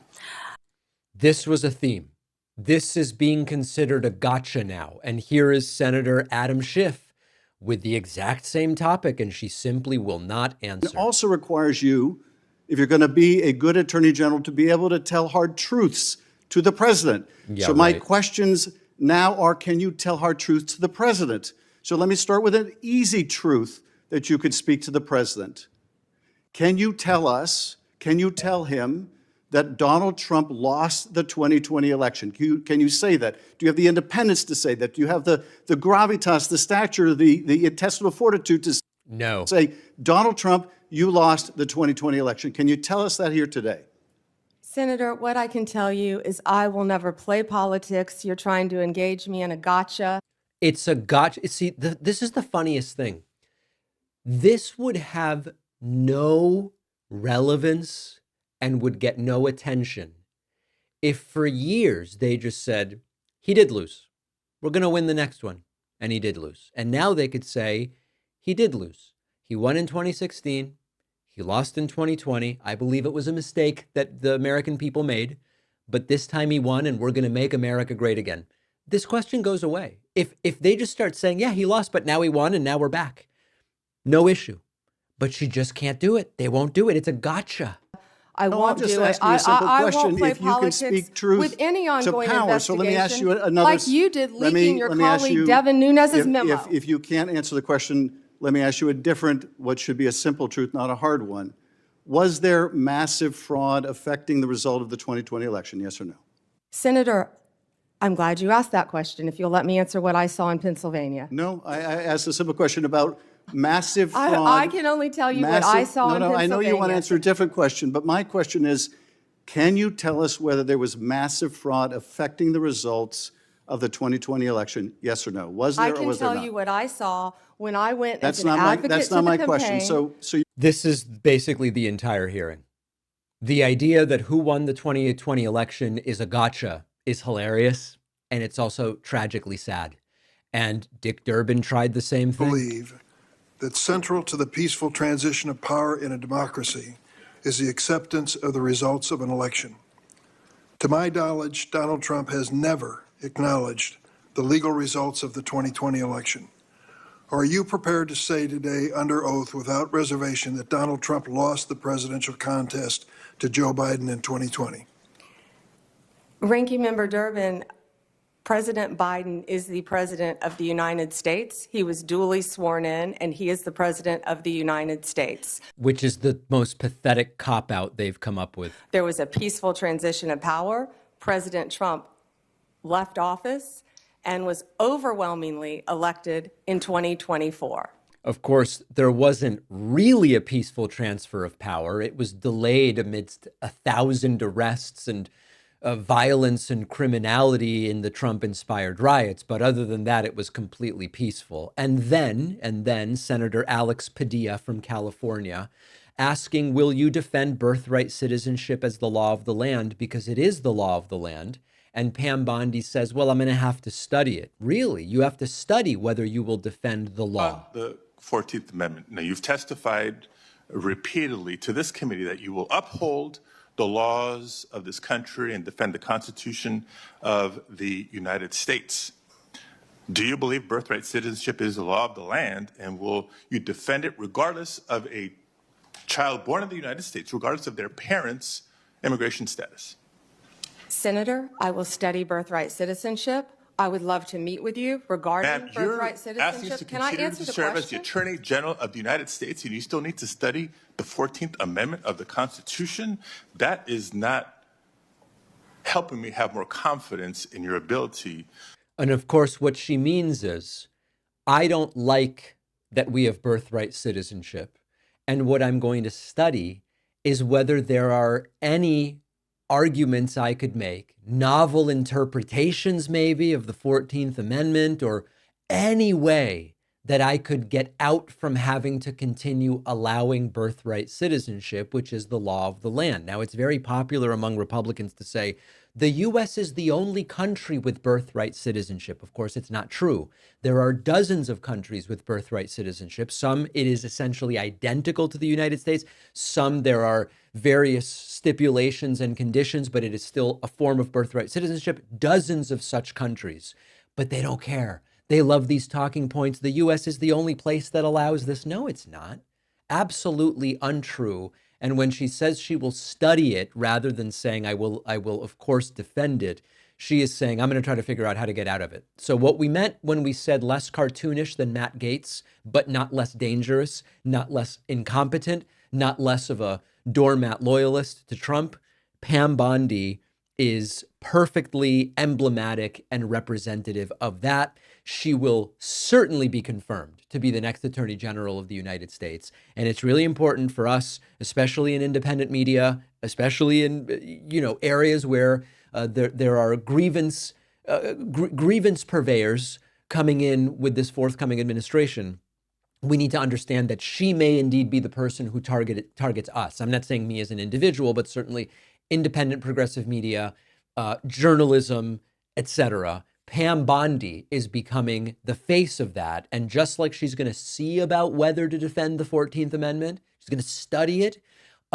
This was a theme. This is being considered a gotcha now. And here is Senator Adam Schiff with the exact same topic, and she simply will not answer. It also requires you, if you're going to be a good attorney general, to be able to tell hard truths to the president. Yeah, so my right. questions now are, can you tell hard truths to the president? So let me start with an easy truth that you could speak to the president. Can you tell him that Donald Trump lost the 2020 election? Can you say that? Do you have the independence to say that? Do you have the gravitas, the stature, the intestinal fortitude to No. say Donald Trump you lost the 2020 election. Can you tell us that here today? Senator, what I can tell you is I will never play politics. You're trying to engage me in a gotcha. It's a gotcha. See, this is the funniest thing. This would have no relevance and would get no attention if for years they just said, he did lose. We're going to win the next one. And he did lose. And now they could say, he did lose. He won in 2016. He lost in 2020. I believe it was a mistake that the American people made. But this time he won, and we're going to make America great again. This question goes away. If they just start saying, yeah, he lost, but now he won, and now we're back. No issue. But she just can't do it. They won't do it. It's a gotcha. I No, won't I'm just do it. asking you a simple I question. won't play If you can politics speak truth with any to ongoing power. So let me ask you investigation, another. like you did let me- leaking your let me ask colleague you- Devin Nunes's memo. If you can't answer the question, let me ask you a different, what should be a simple truth, not a hard one. Was there massive fraud affecting the result of the 2020 election, yes or no? Senator, I'm glad you asked that question. If you'll let me answer what I saw in Pennsylvania. No, I asked a simple question about massive fraud. I can only tell you what I saw in No, Pennsylvania. I know you want to answer a different question, but my question is, can you tell us whether there was massive fraud affecting the results of the 2020 election, yes or no? Was there I or can was there tell not? you what I saw when I went as That's an not my, advocate that's to not the my campaign. question. So This is basically the entire hearing. The idea that who won the 2020 election is a gotcha is hilarious, and it's also tragically sad. And Dick Durbin tried the same thing. Believe that central to the peaceful transition of power in a democracy is the acceptance of the results of an election. To my knowledge, Donald Trump has never acknowledged the legal results of the 2020 election. Are you prepared to say today under oath without reservation that Donald Trump lost the presidential contest to Joe Biden in 2020? Ranking Member Durbin, President Biden is the President of the United States. He was duly sworn in, and he is the President of the United States. Which is the most pathetic cop-out they've come up with. There was a peaceful transition of power. President Trump left office and was overwhelmingly elected in 2024. Of course, there wasn't really a peaceful transfer of power. It was delayed amidst 1,000 arrests and violence and criminality in the Trump-inspired riots. But other than that, it was completely peaceful. And then Senator Alex Padilla from California asking, will you defend birthright citizenship as the law of the land? Because it is the law of the land. And Pam Bondi says, well, I'm going to have to study it. Really? You have to study whether you will defend the law. The 14th Amendment. Now, you've testified repeatedly to this committee that you will uphold the laws of this country and defend the Constitution of the United States. Do you believe birthright citizenship is the law of the land, and will you defend it regardless of a child born in the United States, regardless of their parents' immigration status? Senator, I will study birthright citizenship. I would love to meet with you regarding Ma'am, you're birthright asking us to citizenship. Can I continue answer to the serve as the question? Attorney General of the United States, and you still need to study the 14th Amendment of the Constitution? That is not helping me have more confidence in your ability. And of course, what she means is, I don't like that we have birthright citizenship. And what I'm going to study is whether there are any arguments I could make, novel interpretations maybe of the 14th Amendment, or any way that I could get out from having to continue allowing birthright citizenship, which is the law of the land. Now, it's very popular among Republicans to say, the U.S. is the only country with birthright citizenship. Of course, it's not true. There are dozens of countries with birthright citizenship. Some, it is essentially identical to the United States. Some, there are various stipulations and conditions, but it is still a form of birthright citizenship. Dozens of such countries, but they don't care. They love these talking points. The U.S. is the only place that allows this. No, it's not. Absolutely untrue. And when she says she will study it rather than saying, I will of course defend it, she is saying, I'm going to try to figure out how to get out of it. So what we meant when we said less cartoonish than Matt Gaetz, but not less dangerous, not less incompetent, not less of a doormat loyalist to Trump, Pam Bondi is perfectly emblematic and representative of that. She will certainly be confirmed to be the next Attorney General of the United States. And it's really important for us, especially in independent media, especially in areas where there are grievance purveyors coming in with this forthcoming administration. We need to understand that she may indeed be the person who targets us. I'm not saying me as an individual, but certainly independent progressive media, journalism, etc. Pam Bondi is becoming the face of that. And just like she's going to see about whether to defend the 14th Amendment, she's going to study it.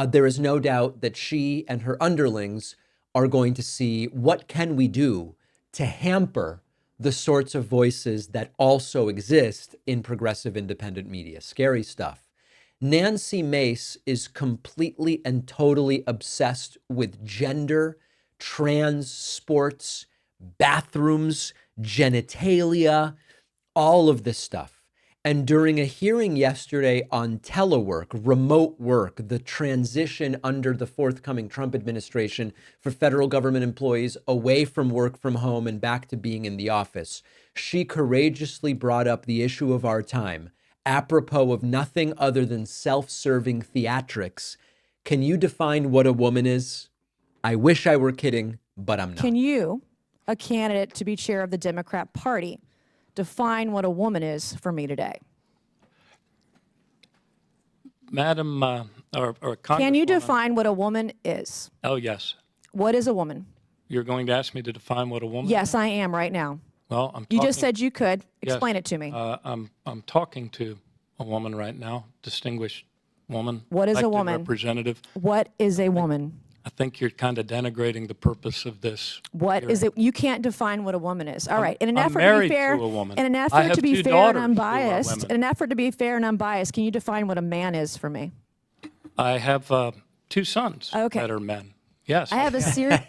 There is no doubt that she and her underlings are going to see what can we do to hamper the sorts of voices that also exist in progressive independent media. Scary stuff. Nancy Mace is completely and totally obsessed with gender, trans sports, bathrooms, genitalia, all of this stuff. And during a hearing yesterday on telework, remote work, the transition under the forthcoming Trump administration for federal government employees away from work from home and back to being in the office, she courageously brought up the issue of our time, apropos of nothing other than self-serving theatrics. Can you define what a woman is? I wish I were kidding, but I'm not. Can you, a candidate to be chair of the Democrat Party, define what a woman is for me today? Madam, or Can you Congresswoman- define what a woman is? Oh, yes. What is a woman? You're going to ask me to define what a woman is? Yes, I am right now. Well, I'm You talking, just said you could. Yes. Explain it to me. I'm talking to a woman right now, distinguished woman. What is a elected woman? Representative. What is a woman? I think you're kind of denigrating the purpose of this. What is it? You can't define what a woman is. All right. In an I'm effort to married be fair, to a woman. in an I effort have to be two fair and daughters who are unbiased, women. in an effort to be fair and unbiased, can you define what a man is for me? I have 2 sons that are men. Yes. I have a serious.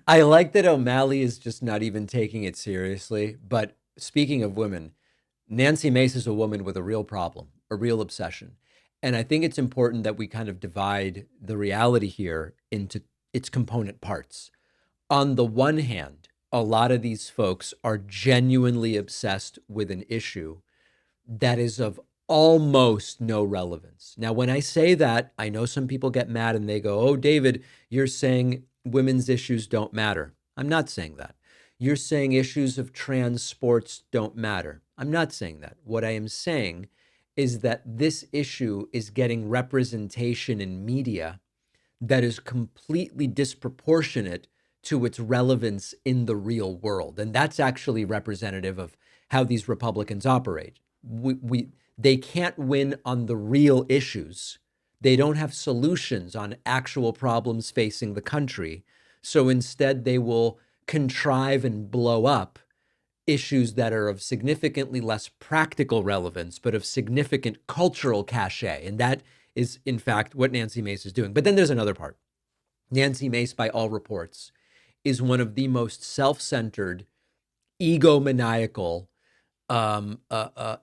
I like that O'Malley is just not even taking it seriously. But speaking of women, Nancy Mace is a woman with a real problem, a real obsession. And I think it's important that we kind of divide the reality here into its component parts. On the one hand, a lot of these folks are genuinely obsessed with an issue that is of almost no relevance. Now, when I say that, I know some people get mad and they go, oh, David, you're saying women's issues don't matter. I'm not saying that. You're saying issues of trans sports don't matter. I'm not saying that. What I am saying is that this issue is getting representation in media that is completely disproportionate to its relevance in the real world. And that's actually representative of how these Republicans operate. They can't win on the real issues. They don't have solutions on actual problems facing the country. So instead, they will contrive and blow up issues that are of significantly less practical relevance, but of significant cultural cachet. And that is, in fact, what Nancy Mace is doing. But then there's another part. Nancy Mace, by all reports, is one of the most self-centered, egomaniacal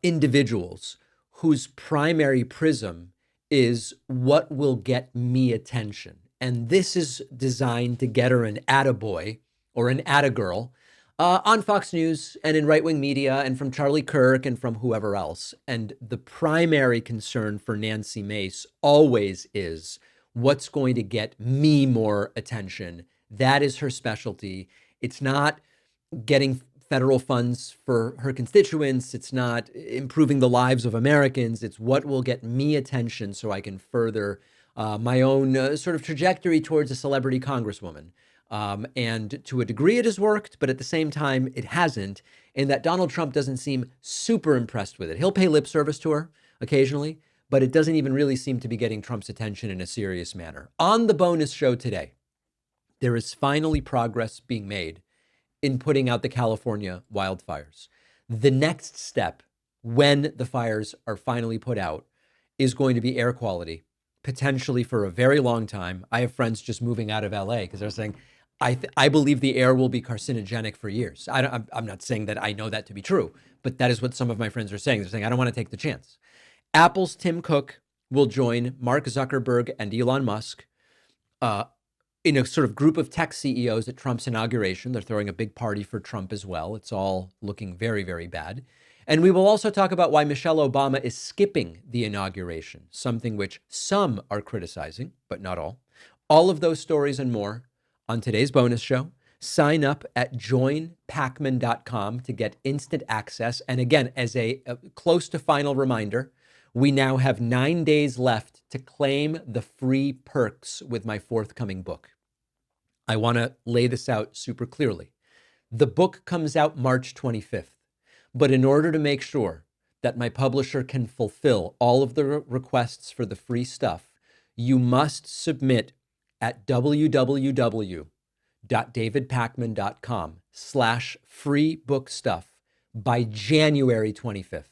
individuals whose primary prism is what will get me attention. And this is designed to get her an attaboy or an attagirl on Fox News and in right-wing media and from Charlie Kirk and from whoever else. And the primary concern for Nancy Mace always is what's going to get me more attention. That is her specialty. It's not getting federal funds for her constituents. It's not improving the lives of Americans. It's what will get me attention so I can further my own sort of trajectory towards a celebrity congresswoman. And to a degree it has worked, but at the same time it hasn't, in that Donald Trump doesn't seem super impressed with it. He'll pay lip service to her occasionally, but it doesn't even really seem to be getting Trump's attention in a serious manner. On the bonus show today, there is finally progress being made in putting out the California wildfires. The next step, when the fires are finally put out, is going to be air quality, potentially for a very long time. I have friends just moving out of LA because they're saying, I believe the air will be carcinogenic for years. I'm not saying that I know that to be true, but that is what some of my friends are saying. They're saying, I don't want to take the chance. Apple's Tim Cook will join Mark Zuckerberg and Elon Musk in a sort of group of tech CEOs at Trump's inauguration. They're throwing a big party for Trump as well. It's all looking very, very bad. And we will also talk about why Michelle Obama is skipping the inauguration, something which some are criticizing, but not all. All of those stories and more on today's bonus show. Sign up at joinpakman.com to get instant access. And again, as a close to final reminder, we now have 9 days left to claim the free perks with my forthcoming book. I want to lay this out super clearly. The book comes out March 25th. But in order to make sure that my publisher can fulfill all of the requests for the free stuff, you must submit at www.davidpakman.com/free-book-stuff by January 25th.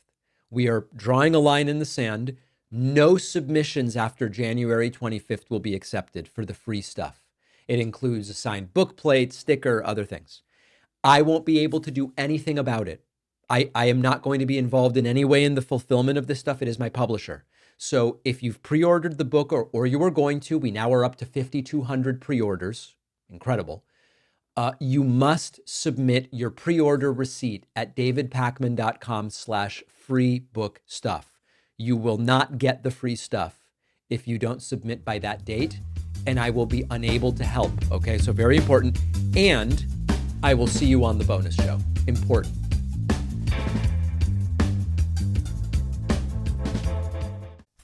We are drawing a line in the sand. No submissions after January 25th will be accepted for the free stuff. It includes a signed book plate, sticker, other things. I won't be able to do anything about it. I am not going to be involved in any way in the fulfillment of this stuff. It is my publisher. So if you've pre-ordered the book or you are going to, we now are up to 5,200 pre-orders. Incredible. You must submit your pre-order receipt at davidpakman.com/free-book-stuff. You will not get the free stuff if you don't submit by that date, and I will be unable to help. Okay, so very important. And I will see you on the bonus show. Important.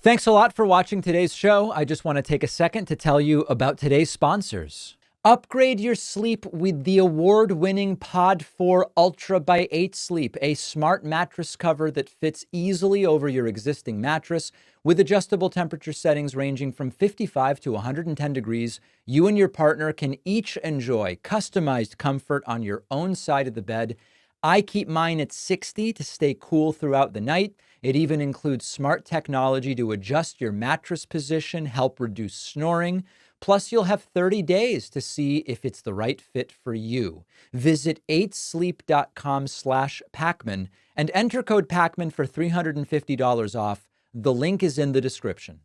Thanks a lot for watching today's show. I just want to take a second to tell you about today's sponsors. Upgrade your sleep with the award-winning Pod 4 Ultra by 8 Sleep, a smart mattress cover that fits easily over your existing mattress with adjustable temperature settings ranging from 55 to 110 degrees. You and your partner can each enjoy customized comfort on your own side of the bed. I keep mine at 60 to stay cool throughout the night. It even includes smart technology to adjust your mattress position, help reduce snoring. Plus, you'll have 30 days to see if it's the right fit for you. Visit 8sleep.com/Pakman and enter code Pakman for $350 off. The link is in the description.